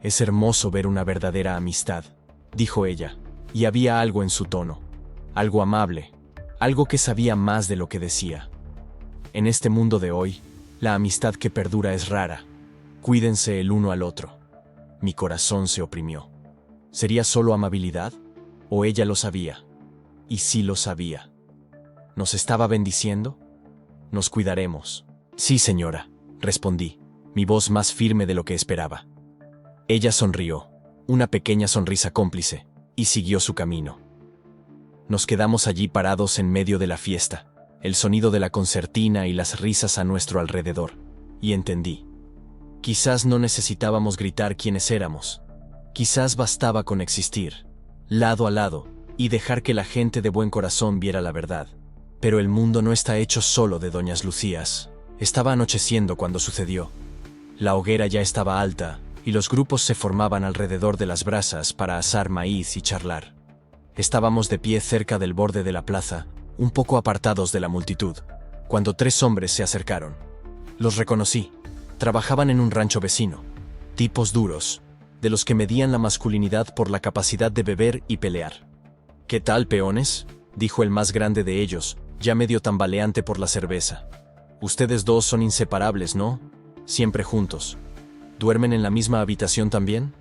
«Es hermoso ver una verdadera amistad», dijo ella, y había algo en su tono, algo amable, algo que sabía más de lo que decía. En este mundo de hoy, la amistad que perdura es rara. Cuídense el uno al otro. Mi corazón se oprimió. ¿Sería solo amabilidad? ¿O ella lo sabía? Y sí lo sabía. ¿Nos estaba bendiciendo? Nos cuidaremos. Sí, señora, respondí, mi voz más firme de lo que esperaba. Ella sonrió, una pequeña sonrisa cómplice, y siguió su camino. Nos quedamos allí parados en medio de la fiesta, el sonido de la concertina y las risas a nuestro alrededor, y entendí. Quizás no necesitábamos gritar quiénes éramos. Quizás bastaba con existir, lado a lado, y dejar que la gente de buen corazón viera la verdad. Pero el mundo no está hecho solo de doñas Lucías. Estaba anocheciendo cuando sucedió. La hoguera ya estaba alta, y los grupos se formaban alrededor de las brasas para asar maíz y charlar. Estábamos de pie cerca del borde de la plaza, un poco apartados de la multitud, cuando 3 hombres se acercaron. Los reconocí. Trabajaban en un rancho vecino. Tipos duros, de los que medían la masculinidad por la capacidad de beber y pelear. «¿Qué tal, peones?», dijo el más grande de ellos, ya medio tambaleante por la cerveza. «Ustedes dos son inseparables, ¿no? Siempre juntos. ¿Duermen en la misma habitación también?».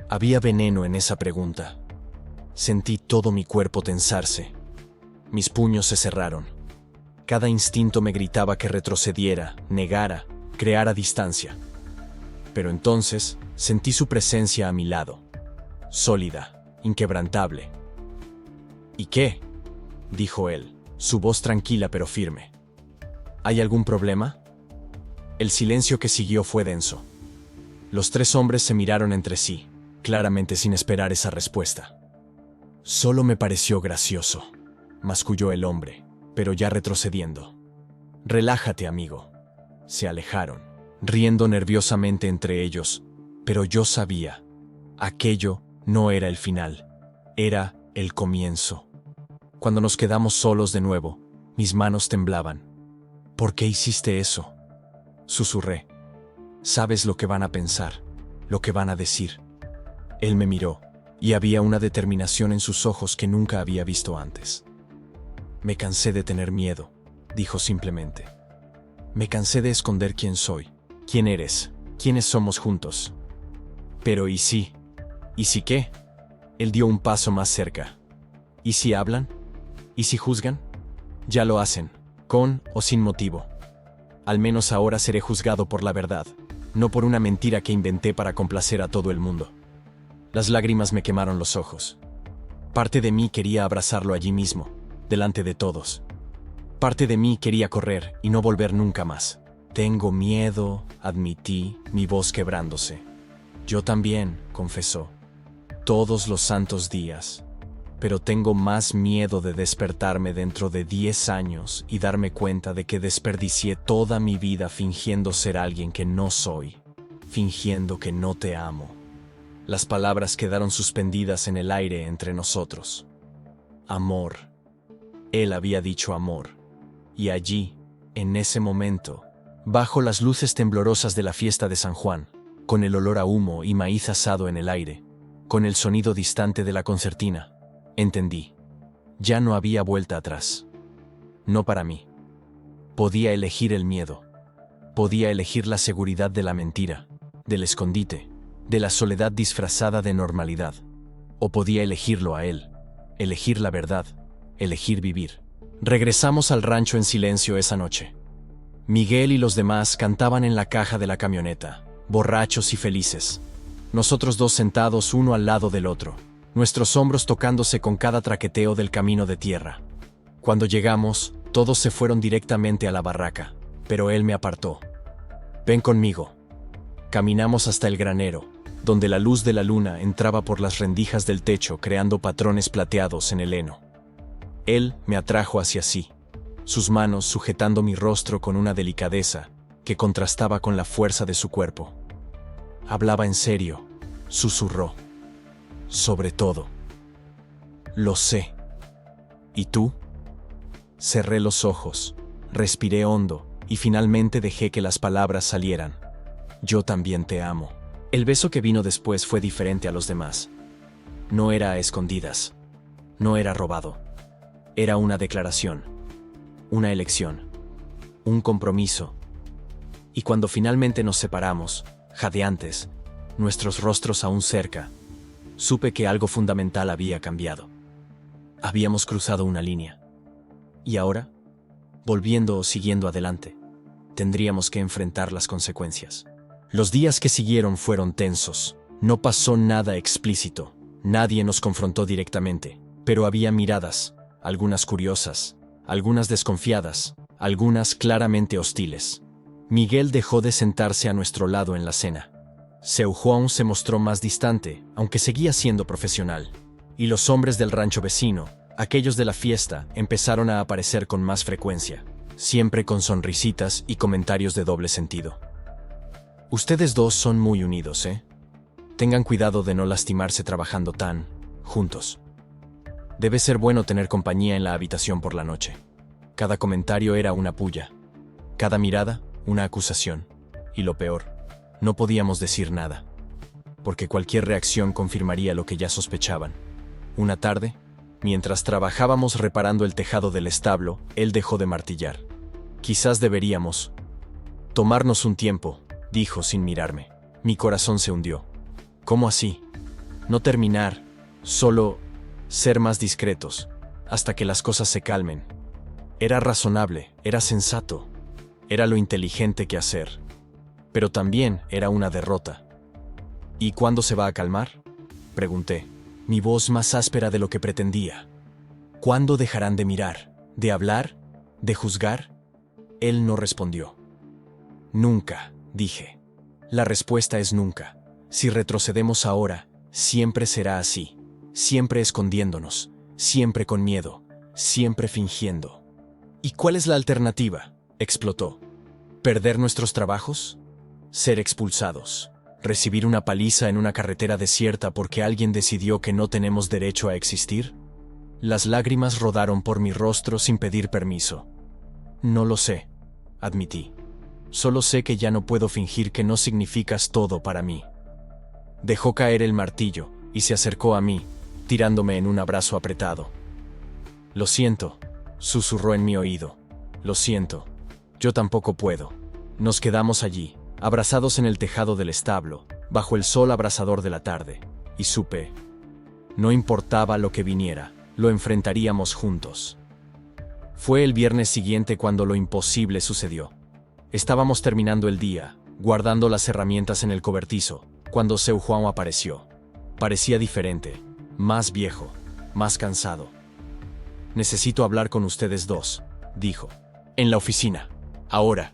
Había veneno en esa pregunta. Sentí todo mi cuerpo tensarse. Mis puños se cerraron. Cada instinto me gritaba que retrocediera, negara, creara distancia. Pero entonces sentí su presencia a mi lado. Sólida, inquebrantable. «¿Y qué?», dijo él, su voz tranquila pero firme. «¿Hay algún problema?». El silencio que siguió fue denso. Los 3 hombres se miraron entre sí, claramente sin esperar esa respuesta. «Solo me pareció gracioso», masculló el hombre, pero ya retrocediendo. «Relájate, amigo». Se alejaron, riendo nerviosamente entre ellos, pero yo sabía. Aquello no era el final, era el comienzo. Cuando nos quedamos solos de nuevo, mis manos temblaban. «¿Por qué hiciste eso?», susurré. «Sabes lo que van a pensar, lo que van a decir». Él me miró, y había una determinación en sus ojos que nunca había visto antes. «Me cansé de tener miedo», dijo simplemente. «Me cansé de esconder quién soy, quién eres, quiénes somos juntos». «Pero ¿y si? ¿Y si qué?». Él dio un paso más cerca. «¿Y si hablan? ¿Y si juzgan?». «Ya lo hacen, con o sin motivo. Al menos ahora seré juzgado por la verdad, no por una mentira que inventé para complacer a todo el mundo». Las lágrimas me quemaron los ojos. Parte de mí quería abrazarlo allí mismo, delante de todos. Parte de mí quería correr y no volver nunca más. «Tengo miedo», admití, mi voz quebrándose. «Yo también», confesó. «Todos los santos días. Pero tengo más miedo de despertarme dentro de 10 años y darme cuenta de que desperdicié toda mi vida fingiendo ser alguien que no soy, fingiendo que no te amo». Las palabras quedaron suspendidas en el aire entre nosotros. Amor. Él había dicho amor. Y allí, en ese momento, bajo las luces temblorosas de la fiesta de San Juan, con el olor a humo y maíz asado en el aire, con el sonido distante de la concertina, entendí. Ya no había vuelta atrás. No para mí. Podía elegir el miedo. Podía elegir la seguridad de la mentira, del escondite, de la soledad disfrazada de normalidad. O podía elegirlo a él, elegir la verdad, elegir vivir. Regresamos al rancho en silencio esa noche. Miguel y los demás cantaban en la caja de la camioneta, borrachos y felices. Nosotros dos sentados uno al lado del otro, nuestros hombros tocándose con cada traqueteo del camino de tierra. Cuando llegamos, todos se fueron directamente a la barraca, pero él me apartó. «Ven conmigo». Caminamos hasta el granero, donde la luz de la luna entraba por las rendijas del techo creando patrones plateados en el heno. Él me atrajo hacia sí, sus manos sujetando mi rostro con una delicadeza que contrastaba con la fuerza de su cuerpo. Hablaba en serio, susurró. Sobre todo. Lo sé. ¿Y tú? Cerré los ojos, respiré hondo y finalmente dejé que las palabras salieran. Yo también te amo. El beso que vino después fue diferente a los demás. No era a escondidas. No era robado. Era una declaración. Una elección. Un compromiso. Y cuando finalmente nos separamos, jadeantes, nuestros rostros aún cerca, supe que algo fundamental había cambiado. Habíamos cruzado una línea. Y ahora, volviendo o siguiendo adelante, tendríamos que enfrentar las consecuencias. Los días que siguieron fueron tensos. No pasó nada explícito. Nadie nos confrontó directamente. Pero había miradas, algunas curiosas, algunas desconfiadas, algunas claramente hostiles. Miguel dejó de sentarse a nuestro lado en la cena. Seu Juan se mostró más distante, aunque seguía siendo profesional. Y los hombres del rancho vecino, aquellos de la fiesta, empezaron a aparecer con más frecuencia, siempre con sonrisitas y comentarios de doble sentido. Ustedes dos son muy unidos, ¿eh? Tengan cuidado de no lastimarse trabajando tan juntos. Debe ser bueno tener compañía en la habitación por la noche. Cada comentario era una puya. Cada mirada, una acusación. Y lo peor, no podíamos decir nada, porque cualquier reacción confirmaría lo que ya sospechaban. Una tarde, mientras trabajábamos reparando el tejado del establo, él dejó de martillar. Quizás deberíamos tomarnos un tiempo, dijo sin mirarme. Mi corazón se hundió. ¿Cómo así? No terminar, solo ser más discretos, hasta que las cosas se calmen. Era razonable, era sensato, era lo inteligente que hacer. Pero también era una derrota. ¿Y cuándo se va a calmar?, pregunté, mi voz más áspera de lo que pretendía. ¿Cuándo dejarán de mirar, de hablar, de juzgar? Él no respondió. Nunca, dije. La respuesta es nunca. Si retrocedemos ahora, siempre será así. Siempre escondiéndonos, siempre con miedo, siempre fingiendo. ¿Y cuál es la alternativa?, explotó. ¿Perder nuestros trabajos? Ser expulsados. ¿Recibir una paliza en una carretera desierta porque alguien decidió que no tenemos derecho a existir? Las lágrimas rodaron por mi rostro sin pedir permiso. No lo sé, admití. Solo sé que ya no puedo fingir que no significas todo para mí. Dejó caer el martillo y se acercó a mí, tirándome en un abrazo apretado. Lo siento, susurró en mi oído. Lo siento. Yo tampoco puedo. Nos quedamos allí, abrazados en el tejado del establo, bajo el sol abrasador de la tarde, y supe. No importaba lo que viniera, lo enfrentaríamos juntos. Fue el viernes siguiente cuando lo imposible sucedió. Estábamos terminando el día, guardando las herramientas en el cobertizo, cuando Seu Juan apareció. Parecía diferente, más viejo, más cansado. Necesito hablar con ustedes dos, dijo. En la oficina. Ahora.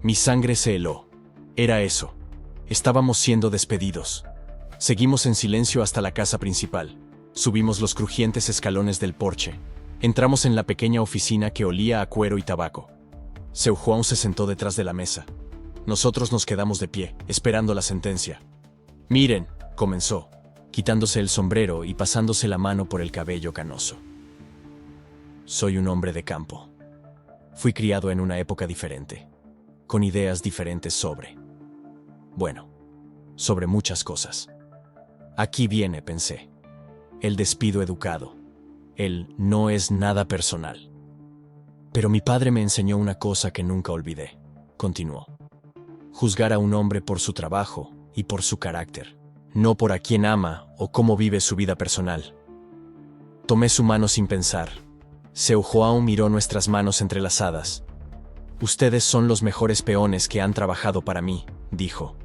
Mi sangre se heló. Era eso. Estábamos siendo despedidos. Seguimos en silencio hasta la casa principal. Subimos los crujientes escalones del porche. Entramos en la pequeña oficina que olía a cuero y tabaco. Seu Juan se sentó detrás de la mesa. Nosotros nos quedamos de pie, esperando la sentencia. Miren, comenzó, quitándose el sombrero y pasándose la mano por el cabello canoso. Soy un hombre de campo. Fui criado en una época diferente, con ideas diferentes sobre muchas cosas. Aquí viene, pensé, el despido educado. El no es nada personal. Pero mi padre me enseñó una cosa que nunca olvidé, continuó. Juzgar a un hombre por su trabajo y por su carácter, no por a quién ama o cómo vive su vida personal. Tomé su mano sin pensar. Seu Juan miró nuestras manos entrelazadas. Ustedes son los mejores peones que han trabajado para mí, dijo.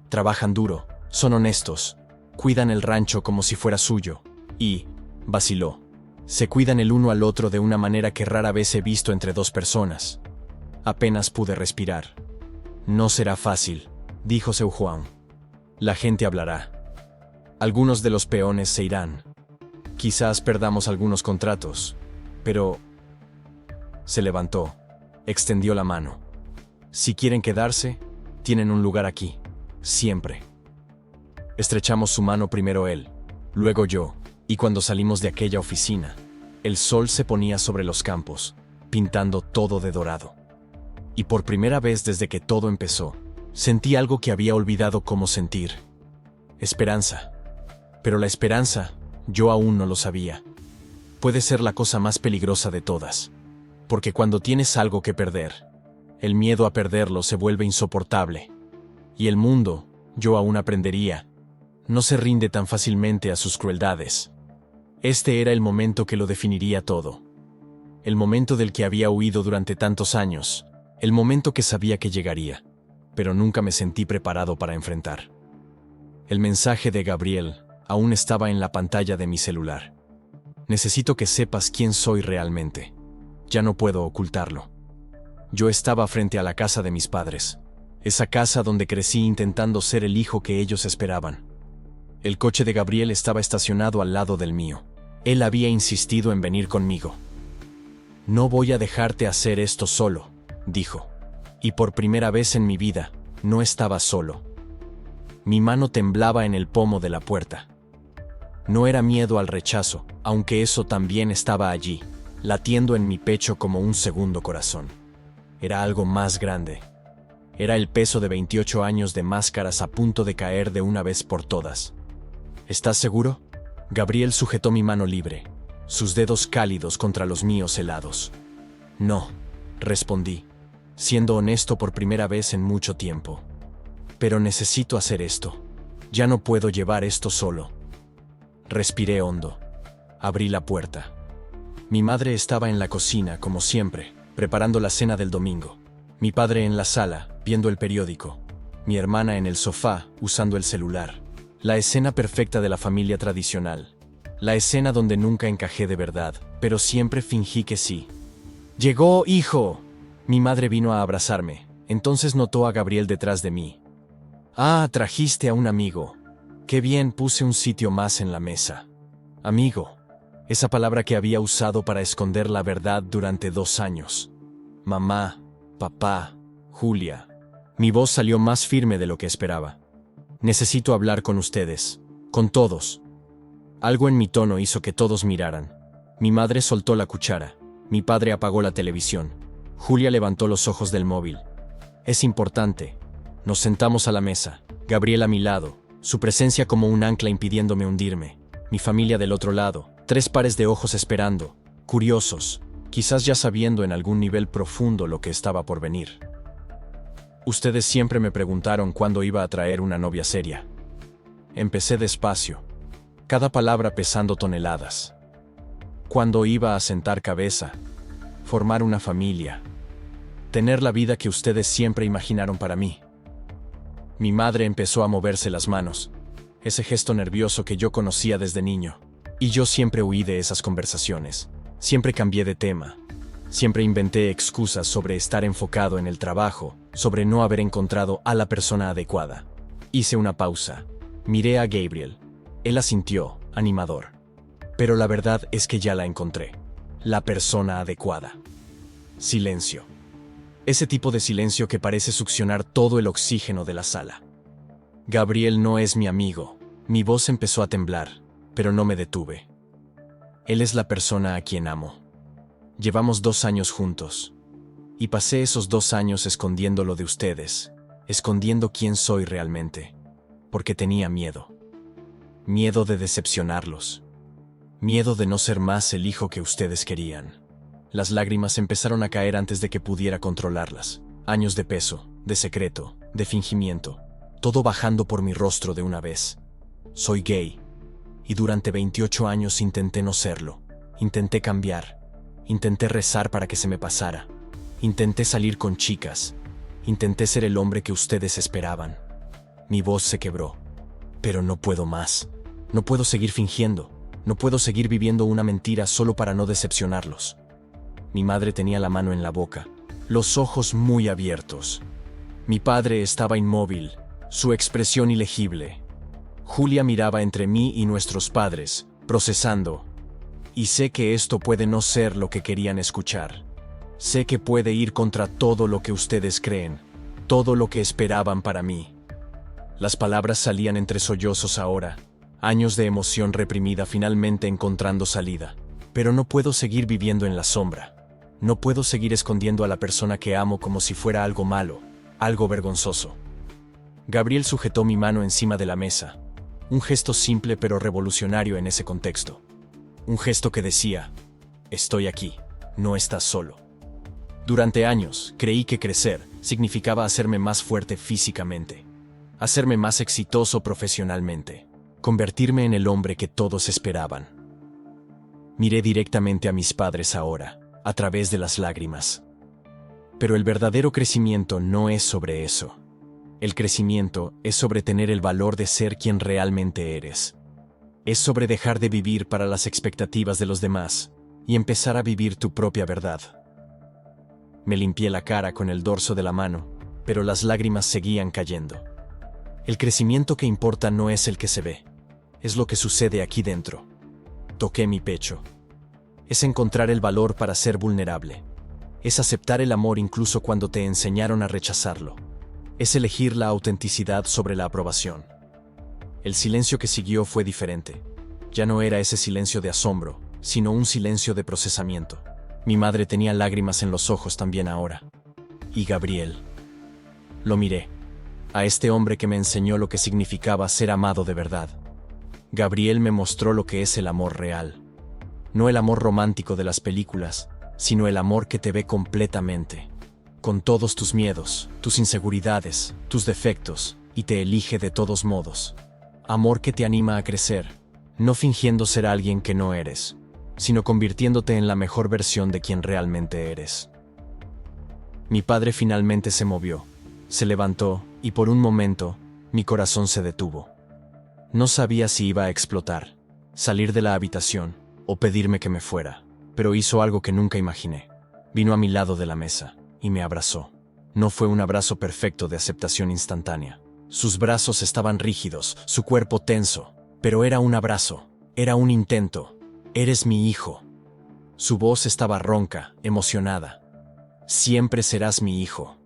Trabajan duro, son honestos, cuidan el rancho como si fuera suyo, y, vaciló, se cuidan el uno al otro de una manera que rara vez he visto entre dos personas. Apenas pude respirar. No será fácil, dijo Seu Juan. La gente hablará. Algunos de los peones se irán. Quizás perdamos algunos contratos, pero... Se levantó, extendió la mano. Si quieren quedarse, tienen un lugar aquí, siempre. Estrechamos su mano primero él, luego yo, y cuando salimos de aquella oficina, el sol se ponía sobre los campos, pintando todo de dorado. Y por primera vez desde que todo empezó, sentí algo que había olvidado cómo sentir. Esperanza. Pero la esperanza, yo aún no lo sabía. Puede ser la cosa más peligrosa de todas. Porque cuando tienes algo que perder, el miedo a perderlo se vuelve insoportable. Y el mundo, yo aún aprendería, no se rinde tan fácilmente a sus crueldades. Este era el momento que lo definiría todo. El momento del que había huido durante tantos años, el momento que sabía que llegaría, pero nunca me sentí preparado para enfrentar. El mensaje de Gabriel aún estaba en la pantalla de mi celular. Necesito que sepas quién soy realmente. Ya no puedo ocultarlo. Yo estaba frente a la casa de mis padres, esa casa donde crecí intentando ser el hijo que ellos esperaban. El coche de Gabriel estaba estacionado al lado del mío. Él había insistido en venir conmigo. No voy a dejarte hacer esto solo, dijo. Y por primera vez en mi vida, no estaba solo. Mi mano temblaba en el pomo de la puerta. No era miedo al rechazo, aunque eso también estaba allí, latiendo en mi pecho como un segundo corazón. Era algo más grande. Era el peso de 28 años de máscaras a punto de caer de una vez por todas. ¿Estás seguro? Gabriel sujetó mi mano libre, sus dedos cálidos contra los míos helados. No, respondí, siendo honesto por primera vez en mucho tiempo. Pero necesito hacer esto. Ya no puedo llevar esto solo. Respiré hondo. Abrí la puerta. Mi madre estaba en la cocina, como siempre, preparando la cena del domingo. Mi padre en la sala, viendo el periódico. Mi hermana en el sofá, usando el celular. La escena perfecta de la familia tradicional. La escena donde nunca encajé de verdad, pero siempre fingí que sí. ¡Llegó, hijo! Mi madre vino a abrazarme. Entonces notó a Gabriel detrás de mí. Ah, trajiste a un amigo. Qué bien, puse un sitio más en la mesa. Amigo. Esa palabra que había usado para esconder la verdad durante 2 años. Mamá, papá, Julia. Mi voz salió más firme de lo que esperaba. Necesito hablar con ustedes. Con todos. Algo en mi tono hizo que todos miraran. Mi madre soltó la cuchara. Mi padre apagó la televisión. Julia levantó los ojos del móvil. Es importante. Nos sentamos a la mesa. Gabriel a mi lado, su presencia como un ancla impidiéndome hundirme. Mi familia del otro lado, 3 pares de ojos esperando, curiosos, quizás ya sabiendo en algún nivel profundo lo que estaba por venir. Ustedes siempre me preguntaron cuándo iba a traer una novia seria. Empecé despacio, cada palabra pesando toneladas. Cuándo iba a sentar cabeza, formar una familia, tener la vida que ustedes siempre imaginaron para mí. Mi madre empezó a moverse las manos, ese gesto nervioso que yo conocía desde niño. Y yo siempre huí de esas conversaciones, siempre cambié de tema, siempre inventé excusas sobre estar enfocado en el trabajo, sobre no haber encontrado a la persona adecuada. Hice una pausa, miré a Gabriel, él asintió, animador. Pero la verdad es que ya la encontré, la persona adecuada. Silencio. Ese tipo de silencio que parece succionar todo el oxígeno de la sala. Gabriel no es mi amigo, mi voz empezó a temblar. Pero no me detuve. Él es la persona a quien amo. Llevamos 2 años juntos. Y pasé esos 2 años escondiéndolo de ustedes, escondiendo quién soy realmente. Porque tenía miedo. Miedo de decepcionarlos. Miedo de no ser más el hijo que ustedes querían. Las lágrimas empezaron a caer antes de que pudiera controlarlas. Años de peso, de secreto, de fingimiento. Todo bajando por mi rostro de una vez. Soy gay. Y durante 28 años intenté no serlo. Intenté cambiar. Intenté rezar para que se me pasara. Intenté salir con chicas. Intenté ser el hombre que ustedes esperaban. Mi voz se quebró. Pero no puedo más. No puedo seguir fingiendo. No puedo seguir viviendo una mentira solo para no decepcionarlos. Mi madre tenía la mano en la boca, los ojos muy abiertos. Mi padre estaba inmóvil, Su expresión ilegible. Julia miraba entre mí y nuestros padres, procesando. Y sé que esto puede no ser lo que querían escuchar. Sé que puede ir contra todo lo que ustedes creen, todo lo que esperaban para mí. Las palabras salían entre sollozos ahora, años de emoción reprimida finalmente encontrando salida. Pero no puedo seguir viviendo en la sombra. No puedo seguir escondiendo a la persona que amo como si fuera algo malo, algo vergonzoso. Gabriel sujetó mi mano encima de la mesa. Un gesto simple pero revolucionario en ese contexto. Un gesto que decía, estoy aquí, no estás solo. Durante años, creí que crecer significaba hacerme más fuerte físicamente, hacerme más exitoso profesionalmente, convertirme en el hombre que todos esperaban. Miré directamente a mis padres ahora, a través de las lágrimas. Pero el verdadero crecimiento no es sobre eso. El crecimiento es sobre tener el valor de ser quien realmente eres. Es sobre dejar de vivir para las expectativas de los demás y empezar a vivir tu propia verdad. Me limpié la cara con el dorso de la mano, pero las lágrimas seguían cayendo. El crecimiento que importa no es el que se ve, es lo que sucede aquí dentro. Toqué mi pecho. Es encontrar el valor para ser vulnerable. Es aceptar el amor incluso cuando te enseñaron a rechazarlo. Es elegir la autenticidad sobre la aprobación. El silencio que siguió fue diferente. Ya no era ese silencio de asombro, sino un silencio de procesamiento. Mi madre tenía lágrimas en los ojos también ahora. Y Gabriel. Lo miré. A este hombre que me enseñó lo que significaba ser amado de verdad. Gabriel me mostró lo que es el amor real. No el amor romántico de las películas, sino el amor que te ve completamente. Con todos tus miedos, tus inseguridades, tus defectos, y te elige de todos modos. Amor que te anima a crecer, no fingiendo ser alguien que no eres, sino convirtiéndote en la mejor versión de quien realmente eres. Mi padre finalmente se movió, se levantó, y por un momento, mi corazón se detuvo. No sabía si iba a explotar, salir de la habitación, o pedirme que me fuera, pero hizo algo que nunca imaginé. Vino a mi lado de la mesa, y me abrazó. No fue un abrazo perfecto de aceptación instantánea. Sus brazos estaban rígidos, su cuerpo tenso, pero era un abrazo, era un intento. Eres mi hijo. Su voz estaba ronca, emocionada. Siempre serás mi hijo.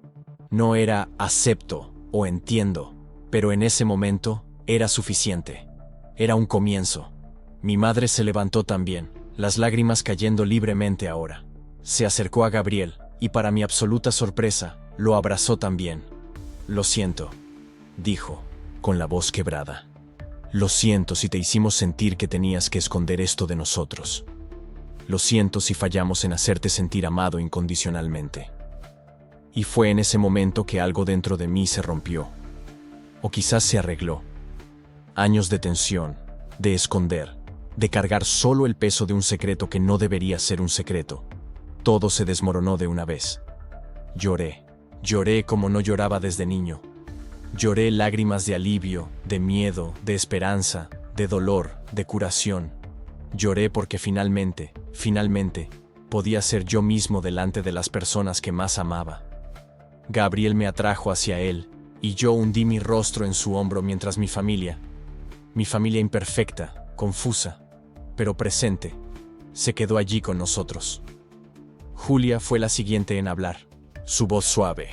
No era acepto o entiendo, pero en ese momento era suficiente. Era un comienzo. Mi madre se levantó también, las lágrimas cayendo libremente ahora. Se acercó a Gabriel, y para mi absoluta sorpresa, lo abrazó también. Lo siento, dijo, con la voz quebrada. Lo siento si te hicimos sentir que tenías que esconder esto de nosotros. Lo siento si fallamos en hacerte sentir amado incondicionalmente. Y fue en ese momento que algo dentro de mí se rompió. O quizás se arregló. Años de tensión, de esconder, de cargar solo el peso de un secreto que no debería ser un secreto. Todo se desmoronó de una vez. Lloré como no lloraba desde niño. Lloré lágrimas de alivio, de miedo, de esperanza, de dolor, de curación. Lloré porque finalmente, podía ser yo mismo delante de las personas que más amaba. Gabriel me atrajo hacia él, y yo hundí mi rostro en su hombro mientras mi familia imperfecta, confusa, pero presente, se quedó allí con nosotros. Julia fue la siguiente en hablar, su voz suave.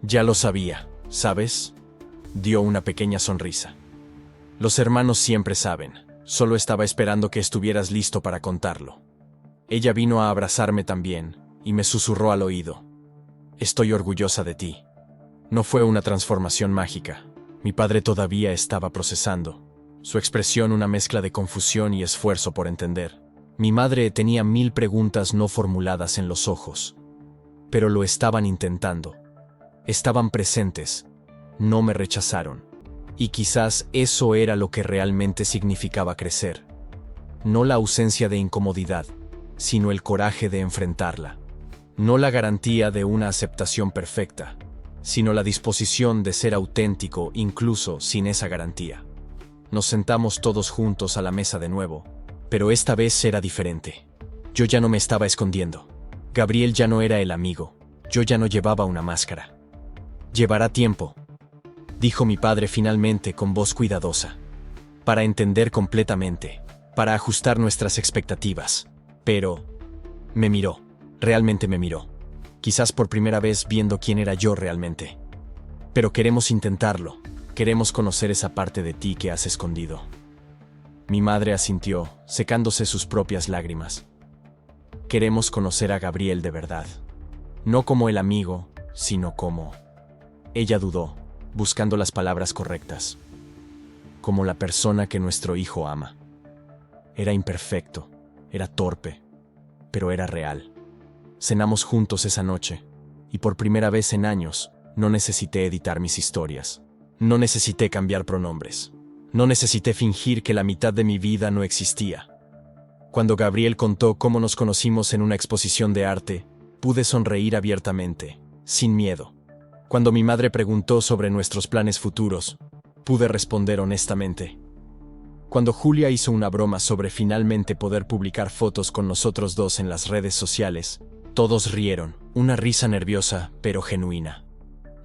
Ya lo sabía, ¿sabes? Dio una pequeña sonrisa. Los hermanos siempre saben, solo estaba esperando que estuvieras listo para contarlo. Ella vino a abrazarme también, y me susurró al oído. Estoy orgullosa de ti. No fue una transformación mágica. Mi padre todavía estaba procesando. Su expresión una mezcla de confusión y esfuerzo por entender. Mi madre tenía 1000 preguntas no formuladas en los ojos. Pero lo estaban intentando. Estaban presentes. No me rechazaron. Y quizás eso era lo que realmente significaba crecer. No la ausencia de incomodidad, sino el coraje de enfrentarla. No la garantía de una aceptación perfecta, sino la disposición de ser auténtico incluso sin esa garantía. Nos sentamos todos juntos a la mesa de nuevo, pero esta vez era diferente. Yo ya no me estaba escondiendo. Gabriel ya no era el amigo. Yo ya no llevaba una máscara. Llevará tiempo, dijo mi padre finalmente con voz cuidadosa. Para entender completamente, para ajustar nuestras expectativas. Pero me miró, realmente me miró. Quizás por primera vez viendo quién era yo realmente. Pero queremos intentarlo, queremos conocer esa parte de ti que has escondido. Mi madre asintió, secándose sus propias lágrimas. Queremos conocer a Gabriel de verdad. No como el amigo, sino como... Ella dudó, buscando las palabras correctas. Como la persona que nuestro hijo ama. Era imperfecto, era torpe, pero era real. Cenamos juntos esa noche, y por primera vez en años, no necesité editar mis historias. No necesité cambiar pronombres. No necesité fingir que la mitad de mi vida no existía. Cuando Gabriel contó cómo nos conocimos en una exposición de arte, pude sonreír abiertamente, sin miedo. Cuando mi madre preguntó sobre nuestros planes futuros, pude responder honestamente. Cuando Julia hizo una broma sobre finalmente poder publicar fotos con nosotros dos en las redes sociales, todos rieron, una risa nerviosa, pero genuina.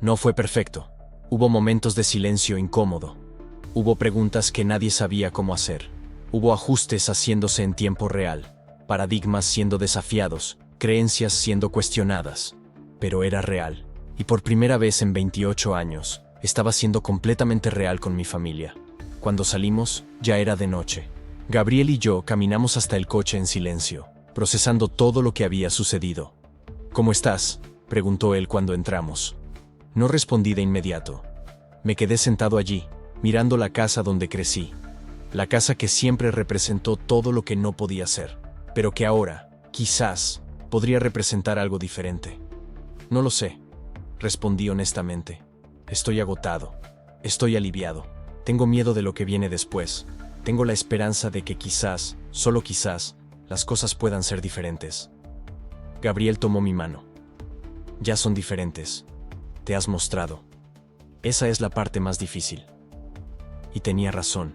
No fue perfecto. Hubo momentos de silencio incómodo. Hubo preguntas que nadie sabía cómo hacer. Hubo ajustes haciéndose en tiempo real, paradigmas siendo desafiados, creencias siendo cuestionadas. Pero era real. Y por primera vez en 28 años, estaba siendo completamente real con mi familia. Cuando salimos, ya era de noche. Gabriel y yo caminamos hasta el coche en silencio, procesando todo lo que había sucedido. ¿Cómo estás?, preguntó él cuando entramos. No respondí de inmediato. Me quedé sentado allí, mirando la casa donde crecí. La casa que siempre representó todo lo que no podía ser, pero que ahora, quizás, podría representar algo diferente. No lo sé, respondí honestamente. Estoy agotado. Estoy aliviado. Tengo miedo de lo que viene después. Tengo la esperanza de que quizás, solo quizás, las cosas puedan ser diferentes. Gabriel tomó mi mano. Ya son diferentes. Te has mostrado. Esa es la parte más difícil. Y tenía razón.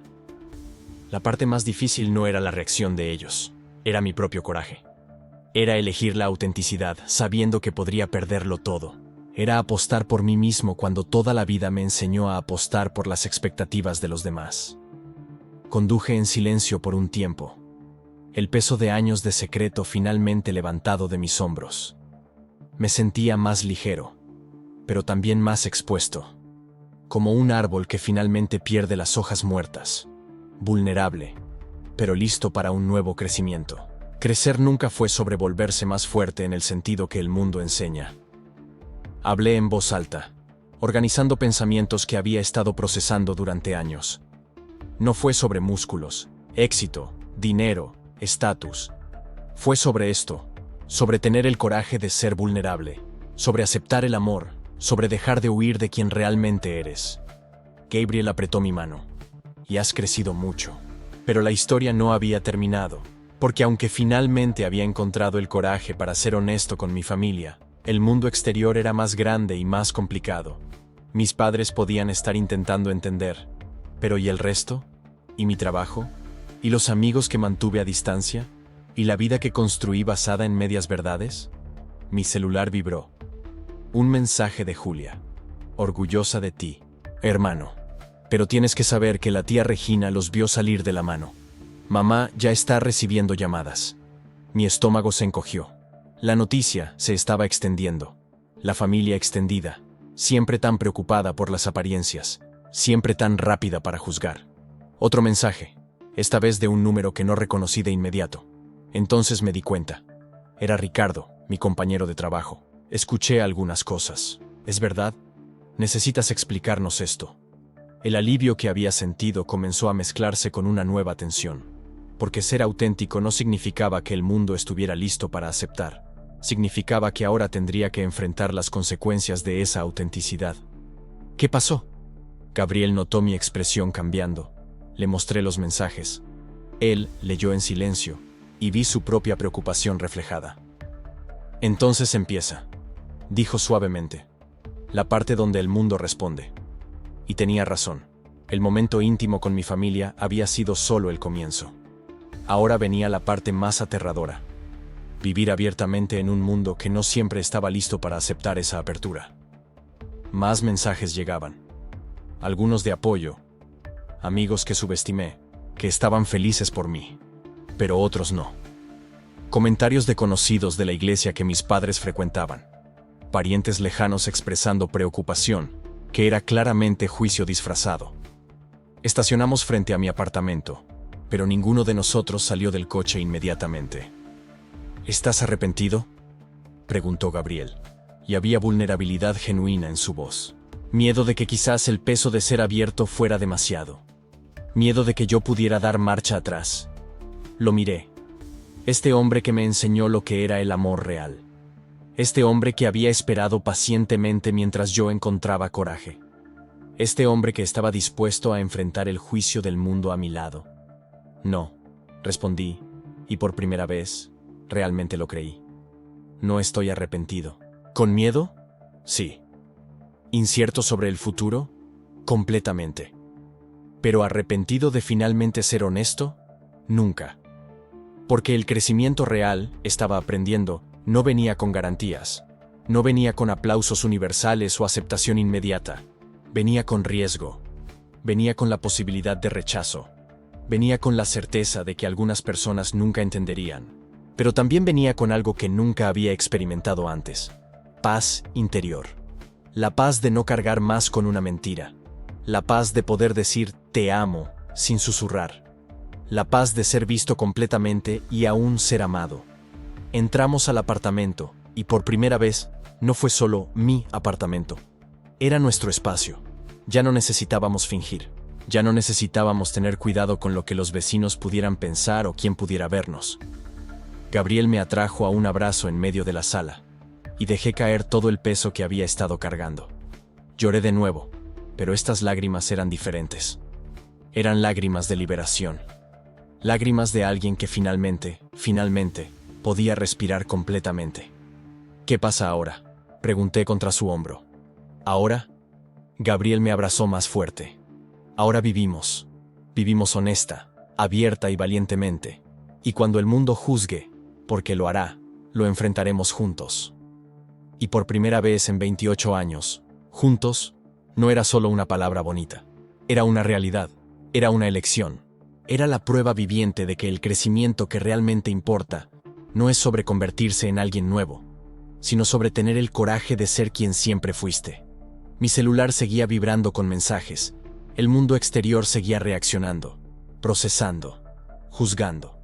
La parte más difícil no era la reacción de ellos. Era mi propio coraje. Era elegir la autenticidad, sabiendo que podría perderlo todo. Era apostar por mí mismo cuando toda la vida me enseñó a apostar por las expectativas de los demás. Conduje en silencio por un tiempo. El peso de años de secreto finalmente levantado de mis hombros. Me sentía más ligero, pero también más expuesto. Como un árbol que finalmente pierde las hojas muertas. Vulnerable, pero listo para un nuevo crecimiento. Crecer nunca fue sobre volverse más fuerte en el sentido que el mundo enseña. Hablé en voz alta, organizando pensamientos que había estado procesando durante años. No fue sobre músculos, éxito, dinero, estatus. Fue sobre esto, sobre tener el coraje de ser vulnerable, sobre aceptar el amor, sobre dejar de huir de quien realmente eres. Gabriel apretó mi mano. Y has crecido mucho. Pero la historia no había terminado, porque aunque finalmente había encontrado el coraje para ser honesto con mi familia, el mundo exterior era más grande y más complicado. Mis padres podían estar intentando entender, pero ¿y el resto? ¿Y mi trabajo? ¿Y los amigos que mantuve a distancia? ¿Y la vida que construí basada en medias verdades? Mi celular vibró. Un mensaje de Julia. Orgullosa de ti, hermano. Pero tienes que saber que la tía Regina los vio salir de la mano. Mamá ya está recibiendo llamadas. Mi estómago se encogió. La noticia se estaba extendiendo. La familia extendida, siempre tan preocupada por las apariencias, siempre tan rápida para juzgar. Otro mensaje, esta vez de un número que no reconocí de inmediato. Entonces me di cuenta. Era Ricardo, mi compañero de trabajo. Escuché algunas cosas. ¿Es verdad? Necesitas explicarnos esto. El alivio que había sentido comenzó a mezclarse con una nueva tensión. Porque ser auténtico no significaba que el mundo estuviera listo para aceptar. Significaba que ahora tendría que enfrentar las consecuencias de esa autenticidad. ¿Qué pasó? Gabriel notó mi expresión cambiando. Le mostré los mensajes. Él leyó en silencio, y vi su propia preocupación reflejada. Entonces empieza, dijo suavemente. La parte donde el mundo responde. Y tenía razón. El momento íntimo con mi familia había sido solo el comienzo. Ahora venía la parte más aterradora. Vivir abiertamente en un mundo que no siempre estaba listo para aceptar esa apertura. Más mensajes llegaban. algunos de apoyo, amigos que subestimé, que estaban felices por mí, pero otros no. Comentarios de conocidos de la iglesia que mis padres frecuentaban, parientes lejanos expresando preocupación, que era claramente juicio disfrazado. Estacionamos frente a mi apartamento, pero ninguno de nosotros salió del coche inmediatamente. ¿Estás arrepentido?, preguntó Gabriel, y había vulnerabilidad genuina en su voz. Miedo de que quizás el peso de ser abierto fuera demasiado. Miedo de que yo pudiera dar marcha atrás. Lo miré. Este hombre que me enseñó lo que era el amor real. Este hombre que había esperado pacientemente mientras yo encontraba coraje. Este hombre que estaba dispuesto a enfrentar el juicio del mundo a mi lado. No, respondí, y por primera vez, realmente lo creí. No estoy arrepentido. ¿Con miedo? Sí. ¿Incierto sobre el futuro? Completamente. ¿Pero arrepentido de finalmente ser honesto? Nunca. Porque el crecimiento real, estaba aprendiendo, no venía con garantías. No venía con aplausos universales o aceptación inmediata. Venía con riesgo. Venía con la posibilidad de rechazo. Venía con la certeza de que algunas personas nunca entenderían. Pero también venía con algo que nunca había experimentado antes. Paz interior. La paz de no cargar más con una mentira. La paz de poder decir te amo sin susurrar. La paz de ser visto completamente y aún ser amado. Entramos al apartamento y por primera vez no fue solo mi apartamento. Era nuestro espacio. Ya no necesitábamos fingir. Ya no necesitábamos tener cuidado con lo que los vecinos pudieran pensar o quién pudiera vernos. Gabriel me atrajo a un abrazo en medio de la sala y dejé caer todo el peso que había estado cargando. Lloré de nuevo, pero estas lágrimas eran diferentes. Eran lágrimas de liberación. Lágrimas de alguien que finalmente, podía respirar completamente. ¿Qué pasa ahora?, pregunté contra su hombro. ¿Ahora? Gabriel me abrazó más fuerte. Ahora vivimos. Vivimos honesta, abierta y valientemente. Y cuando el mundo juzgue, porque lo hará, lo enfrentaremos juntos. Y por primera vez en 28 años, juntos, no era solo una palabra bonita. Era una realidad. Era una elección. Era la prueba viviente de que el crecimiento que realmente importa no es sobre convertirse en alguien nuevo, sino sobre tener el coraje de ser quien siempre fuiste. Mi celular seguía vibrando con mensajes. El mundo exterior seguía reaccionando, procesando, juzgando.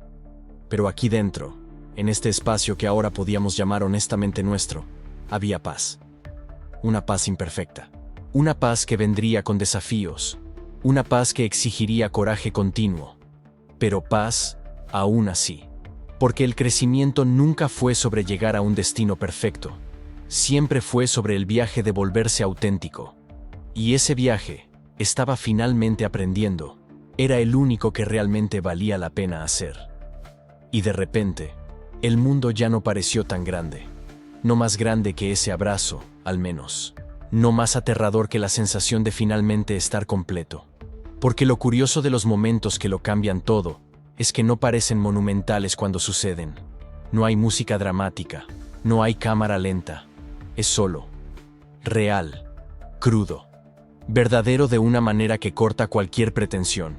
Pero aquí dentro, en este espacio que ahora podíamos llamar honestamente nuestro, había paz. Una paz imperfecta. Una paz que vendría con desafíos. Una paz que exigiría coraje continuo. Pero paz, aún así. Porque el crecimiento nunca fue sobre llegar a un destino perfecto. Siempre fue sobre el viaje de volverse auténtico. Y ese viaje, estaba finalmente aprendiendo, era el único que realmente valía la pena hacer. Y de repente, el mundo ya no pareció tan grande. No más grande que ese abrazo, al menos. No más aterrador que la sensación de finalmente estar completo. Porque lo curioso de los momentos que lo cambian todo, es que no parecen monumentales cuando suceden. No hay música dramática, no hay cámara lenta. Es solo, real, crudo, verdadero de una manera que corta cualquier pretensión.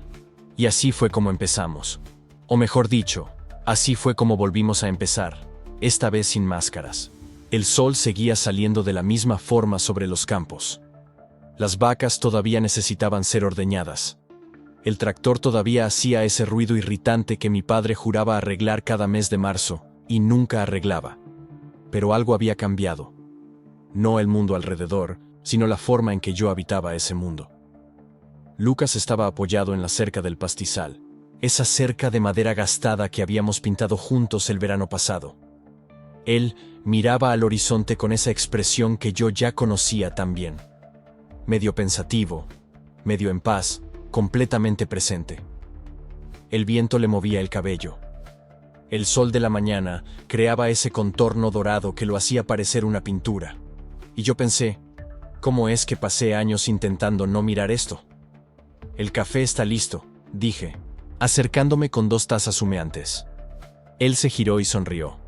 Y así fue como empezamos. O mejor dicho, así fue como volvimos a empezar, esta vez sin máscaras. El sol seguía saliendo de la misma forma sobre los campos. Las vacas todavía necesitaban ser ordeñadas. El tractor todavía hacía ese ruido irritante que mi padre juraba arreglar cada mes de marzo, y nunca arreglaba. Pero algo había cambiado. No el mundo alrededor, sino la forma en que yo habitaba ese mundo. Lucas estaba apoyado en la cerca del pastizal, esa cerca de madera gastada que habíamos pintado juntos el verano pasado. Él miraba al horizonte con esa expresión que yo ya conocía tan bien. Medio pensativo, medio en paz, completamente presente. El viento le movía el cabello. El sol de la mañana creaba ese contorno dorado que lo hacía parecer una pintura. Y yo pensé, ¿cómo es que pasé años intentando no mirar esto? El café está listo, dije, acercándome con 2 tazas humeantes. Él se giró y sonrió.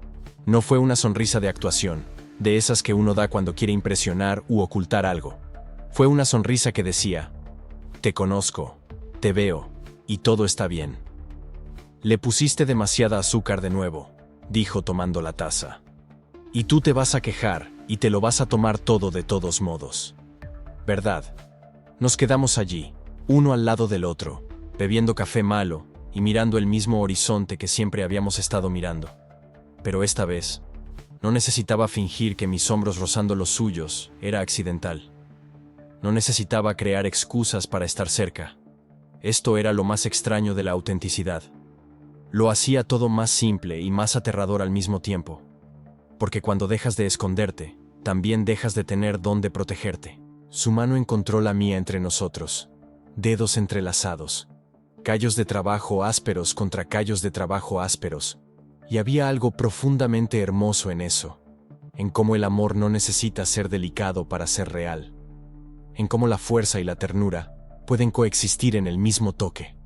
No fue una sonrisa de actuación, de esas que uno da cuando quiere impresionar u ocultar algo. Fue una sonrisa que decía, Te conozco, te veo, y todo está bien. Le pusiste demasiada azúcar de nuevo, dijo tomando la taza. Y tú te vas a quejar, y te lo vas a tomar todo de todos modos. ¿Verdad? Nos quedamos allí, uno al lado del otro, bebiendo café malo y mirando el mismo horizonte que siempre habíamos estado mirando. Pero esta vez, no necesitaba fingir que mis hombros rozando los suyos era accidental. No necesitaba crear excusas para estar cerca. Esto era lo más extraño de la autenticidad. Lo hacía todo más simple y más aterrador al mismo tiempo. Porque cuando dejas de esconderte, también dejas de tener dónde protegerte. Su mano encontró la mía entre nosotros. Dedos entrelazados. Callos de trabajo ásperos contra callos de trabajo ásperos. Y había algo profundamente hermoso en eso. En cómo el amor no necesita ser delicado para ser real. En cómo la fuerza y la ternura pueden coexistir en el mismo toque.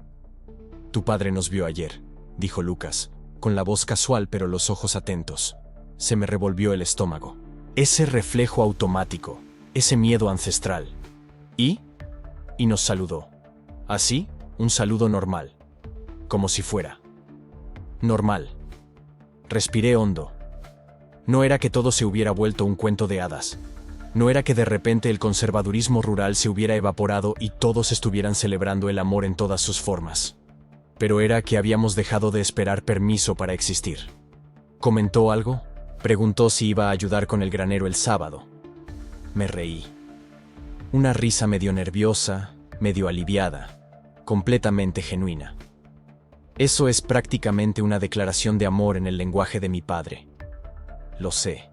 Tu padre nos vio ayer, dijo Lucas, con la voz casual pero los ojos atentos. Se me revolvió el estómago. Ese reflejo automático, ese miedo ancestral. ¿Y? Y nos saludó. Así, un saludo normal. Como si fuera. Normal. Respiré hondo. No era que todo se hubiera vuelto un cuento de hadas. No era que de repente el conservadurismo rural se hubiera evaporado y todos estuvieran celebrando el amor en todas sus formas. Pero era que habíamos dejado de esperar permiso para existir. ¿Comentó algo? Preguntó si iba a ayudar con el granero el sábado. Me reí. Una risa medio nerviosa, medio aliviada, completamente genuina. Eso es prácticamente una declaración de amor en el lenguaje de mi padre. Lo sé.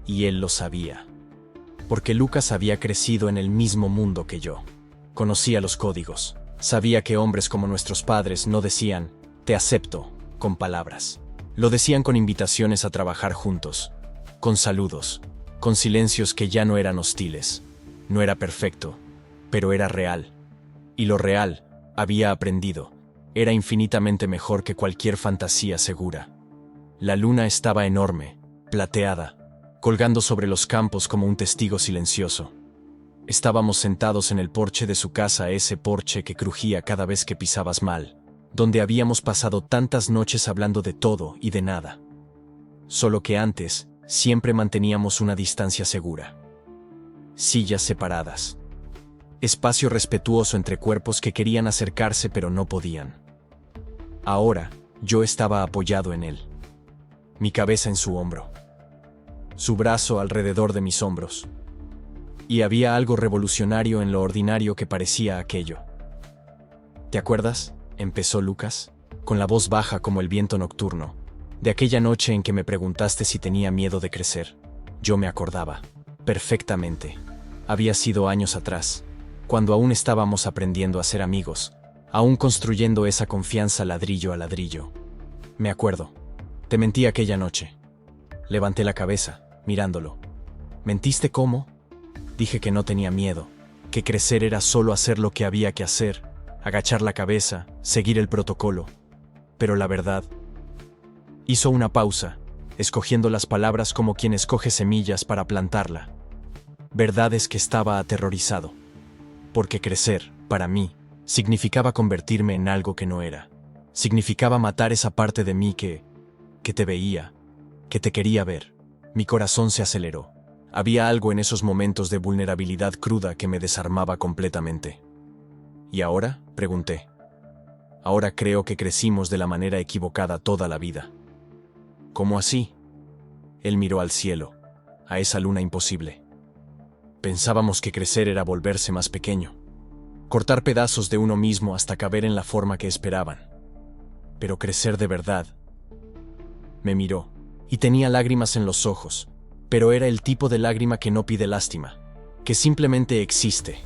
Y él lo sabía. Porque Lucas había crecido en el mismo mundo que yo. Conocía los códigos. Sabía que hombres como nuestros padres no decían, te acepto, con palabras. Lo decían con invitaciones a trabajar juntos, con saludos, con silencios que ya no eran hostiles. No era perfecto, pero era real. Y lo real, había aprendido, era infinitamente mejor que cualquier fantasía segura. La luna estaba enorme, plateada, colgando sobre los campos como un testigo silencioso. Estábamos sentados en el porche de su casa, ese porche que crujía cada vez que pisabas mal, donde habíamos pasado tantas noches hablando de todo y de nada. Solo que antes, siempre manteníamos una distancia segura. Sillas separadas. Espacio respetuoso entre cuerpos que querían acercarse pero no podían. Ahora, yo estaba apoyado en él. Mi cabeza en su hombro. Su brazo alrededor de mis hombros. Y había algo revolucionario en lo ordinario que parecía aquello. ¿Te acuerdas? Empezó Lucas, con la voz baja como el viento nocturno, de aquella noche en que me preguntaste si tenía miedo de crecer. Yo me acordaba, perfectamente. Había sido años atrás, cuando aún estábamos aprendiendo a ser amigos, aún construyendo esa confianza ladrillo a ladrillo. Me acuerdo. Te mentí aquella noche. Levanté la cabeza, mirándolo. ¿Mentiste cómo? Dije que no tenía miedo, que crecer era solo hacer lo que había que hacer, agachar la cabeza, seguir el protocolo. Pero la verdad... Hizo una pausa, escogiendo las palabras como quien escoge semillas para plantarla. Verdad es que estaba aterrorizado. Porque crecer, para mí, significaba convertirme en algo que no era. Significaba matar esa parte de mí que te veía, que te quería ver. Mi corazón se aceleró. Había algo en esos momentos de vulnerabilidad cruda que me desarmaba completamente. ¿Y ahora? Pregunté. Ahora creo que crecimos de la manera equivocada toda la vida. ¿Cómo así? Él miró al cielo, a esa luna imposible. Pensábamos que crecer era volverse más pequeño, cortar pedazos de uno mismo hasta caber en la forma que esperaban. Pero crecer de verdad. Me miró, y tenía lágrimas en los ojos, pero era el tipo de lágrima que no pide lástima, que simplemente existe.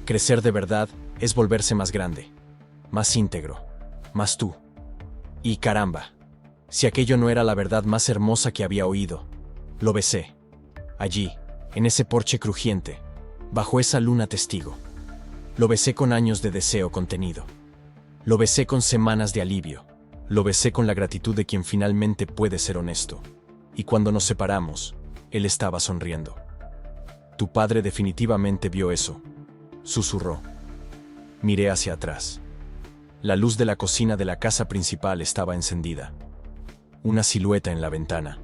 Crecer de verdad es volverse más grande, más íntegro, más tú. Y caramba, si aquello no era la verdad más hermosa que había oído. Lo besé, allí, en ese porche crujiente, bajo esa luna testigo. Lo besé con años de deseo contenido. Lo besé con semanas de alivio. Lo besé con la gratitud de quien finalmente puede ser honesto. Y cuando nos separamos, él estaba sonriendo. Tu padre definitivamente vio eso, susurró. Miré hacia atrás. La luz de la cocina de la casa principal estaba encendida. Una silueta en la ventana.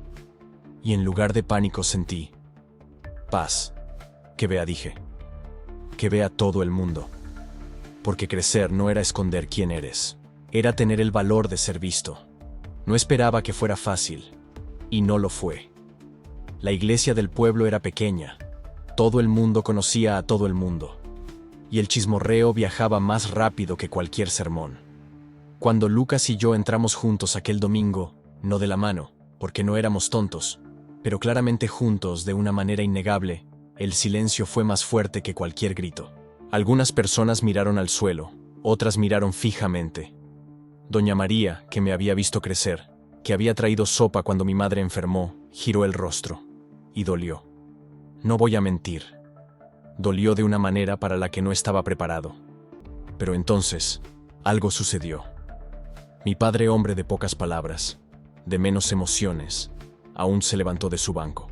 Y en lugar de pánico sentí paz. Que vea, dije. Que vea todo el mundo. Porque crecer no era esconder quién eres. Era tener el valor de ser visto. No esperaba que fuera fácil. Y no lo fue. La iglesia del pueblo era pequeña. Todo el mundo conocía a todo el mundo. Y el chismorreo viajaba más rápido que cualquier sermón. Cuando Lucas y yo entramos juntos aquel domingo, no de la mano, porque no éramos tontos, pero claramente juntos de una manera innegable, el silencio fue más fuerte que cualquier grito. Algunas personas miraron al suelo, otras miraron fijamente. Doña María, que me había visto crecer, que había traído sopa cuando mi madre enfermó, giró el rostro. Y dolió. No voy a mentir. Dolió de una manera para la que no estaba preparado. Pero entonces, algo sucedió. Mi padre, hombre de pocas palabras, de menos emociones, aún se levantó de su banco.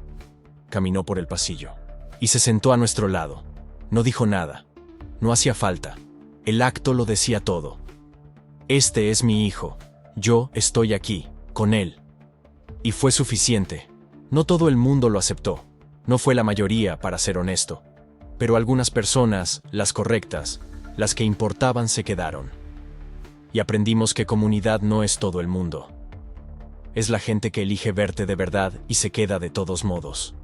Caminó por el pasillo. Y se sentó a nuestro lado. No dijo nada. No hacía falta. El acto lo decía todo. Este es mi hijo. Yo estoy aquí, con él. Y fue suficiente. No todo el mundo lo aceptó. No fue la mayoría, para ser honesto. Pero algunas personas, las correctas, las que importaban, se quedaron. Y aprendimos que comunidad no es todo el mundo. Es la gente que elige verte de verdad y se queda de todos modos.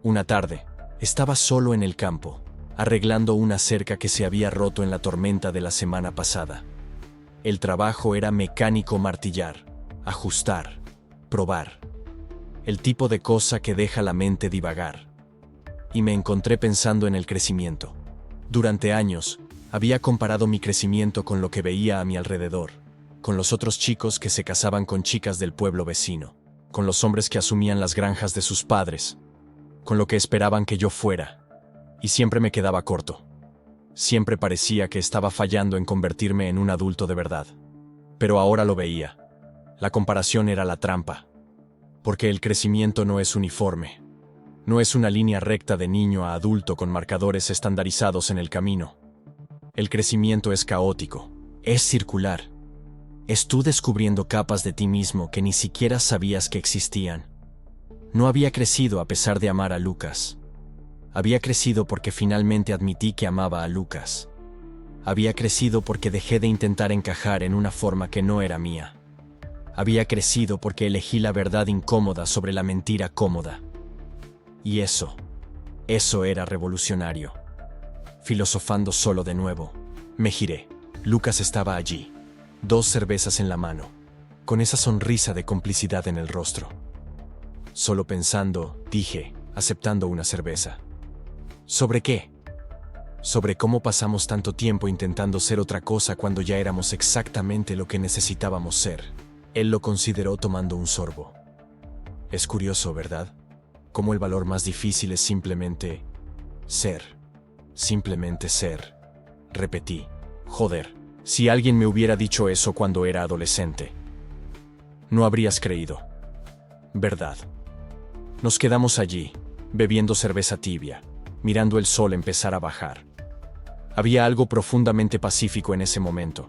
Una tarde, estaba solo en el campo, arreglando una cerca que se había roto en la tormenta de la semana pasada. El trabajo era mecánico, martillar, ajustar, probar. El tipo de cosa que deja la mente divagar. Y me encontré pensando en el crecimiento. Durante años, había comparado mi crecimiento con lo que veía a mi alrededor, con los otros chicos que se casaban con chicas del pueblo vecino, con los hombres que asumían las granjas de sus padres, con lo que esperaban que yo fuera. Y siempre me quedaba corto. Siempre parecía que estaba fallando en convertirme en un adulto de verdad. Pero ahora lo veía. La comparación era la trampa. Porque el crecimiento no es uniforme. No es una línea recta de niño a adulto con marcadores estandarizados en el camino. El crecimiento es caótico, es circular. Es tú descubriendo capas de ti mismo que ni siquiera sabías que existían. No había crecido a pesar de amar a Lucas. Había crecido porque finalmente admití que amaba a Lucas. Había crecido porque dejé de intentar encajar en una forma que no era mía. Había crecido porque elegí la verdad incómoda sobre la mentira cómoda. Y eso era revolucionario. Filosofando solo de nuevo, me giré. Lucas estaba allí, 2 cervezas en la mano, con esa sonrisa de complicidad en el rostro. Solo pensando, dije, aceptando una cerveza. ¿Sobre qué? Sobre cómo pasamos tanto tiempo intentando ser otra cosa cuando ya éramos exactamente lo que necesitábamos ser. Él lo consideró tomando un sorbo. Es curioso, ¿verdad? Cómo el valor más difícil es simplemente ser. Simplemente ser. Repetí. Joder, si alguien me hubiera dicho eso cuando era adolescente. No habrías creído. ¿Verdad? Nos quedamos allí, bebiendo cerveza tibia, mirando el sol empezar a bajar. Había algo profundamente pacífico en ese momento.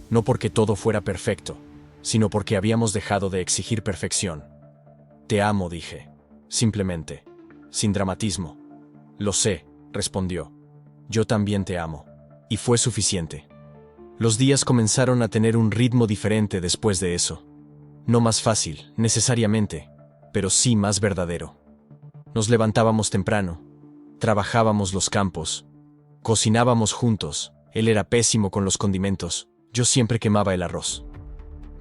No porque todo fuera perfecto, sino porque habíamos dejado de exigir perfección. Te amo, dije. Simplemente. Sin dramatismo. Lo sé, respondió. Yo también te amo. Y fue suficiente. Los días comenzaron a tener un ritmo diferente después de eso. No más fácil, necesariamente, pero sí más verdadero. Nos levantábamos temprano. Trabajábamos los campos. Cocinábamos juntos. Él era pésimo con los condimentos. Yo siempre quemaba el arroz.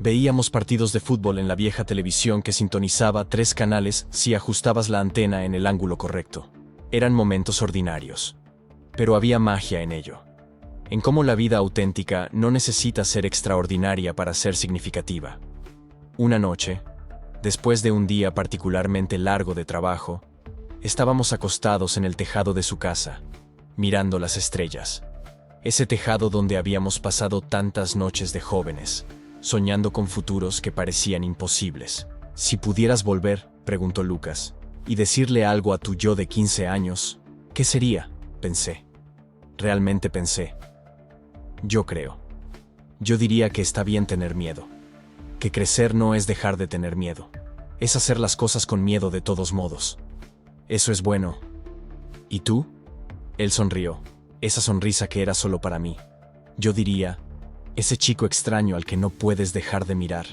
Veíamos partidos de fútbol en la vieja televisión que sintonizaba 3 canales si ajustabas la antena en el ángulo correcto. Eran momentos ordinarios. Pero había magia en ello. En cómo la vida auténtica no necesita ser extraordinaria para ser significativa. Una noche, después de un día particularmente largo de trabajo, estábamos acostados en el tejado de su casa, mirando las estrellas. Ese tejado donde habíamos pasado tantas noches de jóvenes, soñando con futuros que parecían imposibles. Si pudieras volver, preguntó Lucas, y decirle algo a tu yo de 15 años, ¿qué sería? Pensé. Realmente pensé. Yo creo. Yo diría que está bien tener miedo. Que crecer no es dejar de tener miedo. Es hacer las cosas con miedo de todos modos. Eso es bueno. ¿Y tú? Él sonrió, esa sonrisa que era solo para mí. Yo diría, ese chico extraño al que no puedes dejar de mirar.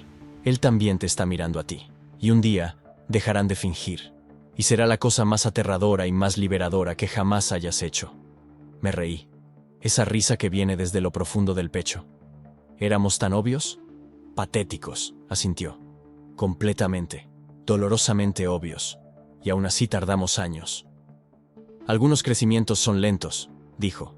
Él también te está mirando a ti. Y un día, dejarán de fingir. Y será la cosa más aterradora y más liberadora que jamás hayas hecho. Me reí. Esa risa que viene desde lo profundo del pecho. ¿Éramos tan obvios? Patéticos, asintió. Completamente, dolorosamente obvios. Y aún así tardamos años. Algunos crecimientos son lentos, dijo.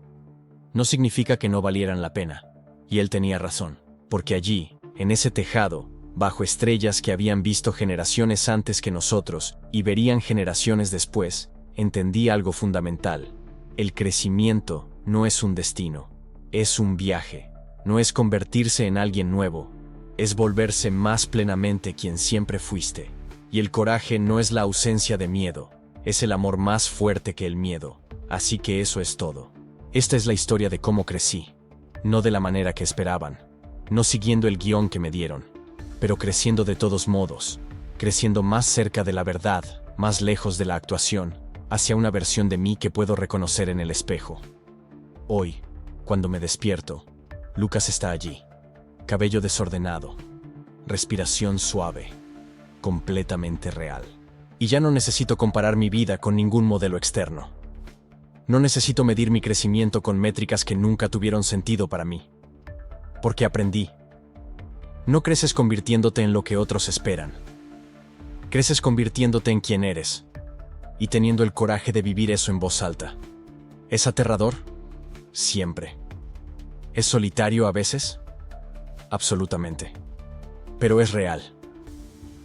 No significa que no valieran la pena. Y él tenía razón, porque allí, en ese tejado, bajo estrellas que habían visto generaciones antes que nosotros y verían generaciones después, entendí algo fundamental. El crecimiento no es un destino, es un viaje. No es convertirse en alguien nuevo, es volverse más plenamente quien siempre fuiste. Y el coraje no es la ausencia de miedo, es el amor más fuerte que el miedo. Así que eso es todo. Esta es la historia de cómo crecí, no de la manera que esperaban, no siguiendo el guión que me dieron, pero creciendo de todos modos, creciendo más cerca de la verdad, más lejos de la actuación, hacia una versión de mí que puedo reconocer en el espejo. Hoy, cuando me despierto, Lucas está allí, cabello desordenado, respiración suave, completamente real. Y ya no necesito comparar mi vida con ningún modelo externo. No necesito medir mi crecimiento con métricas que nunca tuvieron sentido para mí. Porque aprendí. No creces convirtiéndote en lo que otros esperan. Creces convirtiéndote en quien eres, y teniendo el coraje de vivir eso en voz alta. ¿Es aterrador? Siempre. ¿Es solitario a veces? Absolutamente. Pero es real.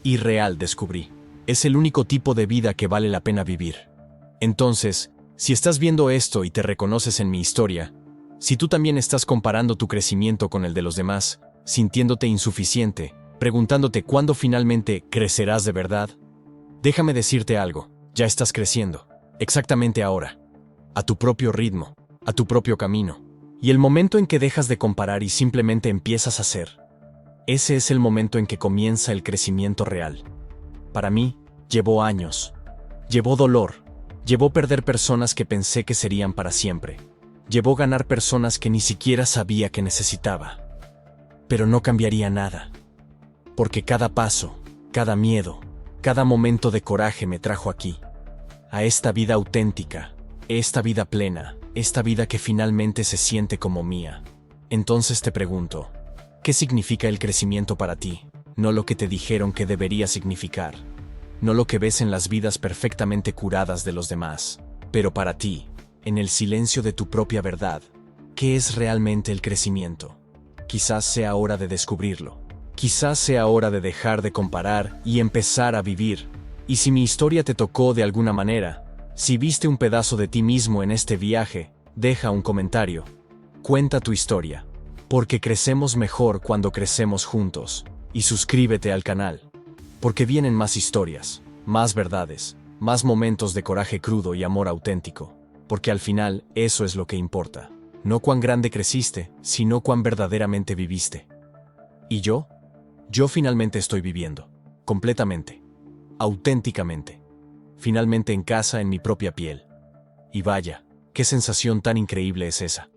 Irreal, descubrí. Es el único tipo de vida que vale la pena vivir. Entonces, si estás viendo esto y te reconoces en mi historia, si tú también estás comparando tu crecimiento con el de los demás, sintiéndote insuficiente, preguntándote cuándo finalmente crecerás de verdad, déjame decirte algo, ya estás creciendo, exactamente ahora, a tu propio ritmo, a tu propio camino. Y el momento en que dejas de comparar y simplemente empiezas a ser, ese es el momento en que comienza el crecimiento real. Para mí, llevó años, llevó dolor, llevó perder personas que pensé que serían para siempre, llevó ganar personas que ni siquiera sabía que necesitaba. Pero no cambiaría nada, porque cada paso, cada miedo, cada momento de coraje me trajo aquí, a esta vida auténtica, esta vida plena, esta vida que finalmente se siente como mía. Entonces te pregunto, ¿qué significa el crecimiento para ti? No lo que te dijeron que debería significar, no lo que ves en las vidas perfectamente curadas de los demás, pero para ti, en el silencio de tu propia verdad, ¿qué es realmente el crecimiento? Quizás sea hora de descubrirlo. Quizás sea hora de dejar de comparar y empezar a vivir. Y si mi historia te tocó de alguna manera, si viste un pedazo de ti mismo en este viaje, deja un comentario. Cuenta tu historia, porque crecemos mejor cuando crecemos juntos. Y suscríbete al canal, porque vienen más historias, más verdades, más momentos de coraje crudo y amor auténtico, porque al final eso es lo que importa. No cuán grande creciste, sino cuán verdaderamente viviste. ¿Y yo? Yo finalmente estoy viviendo, completamente, auténticamente. Finalmente en casa, en mi propia piel. Y vaya, qué sensación tan increíble es esa.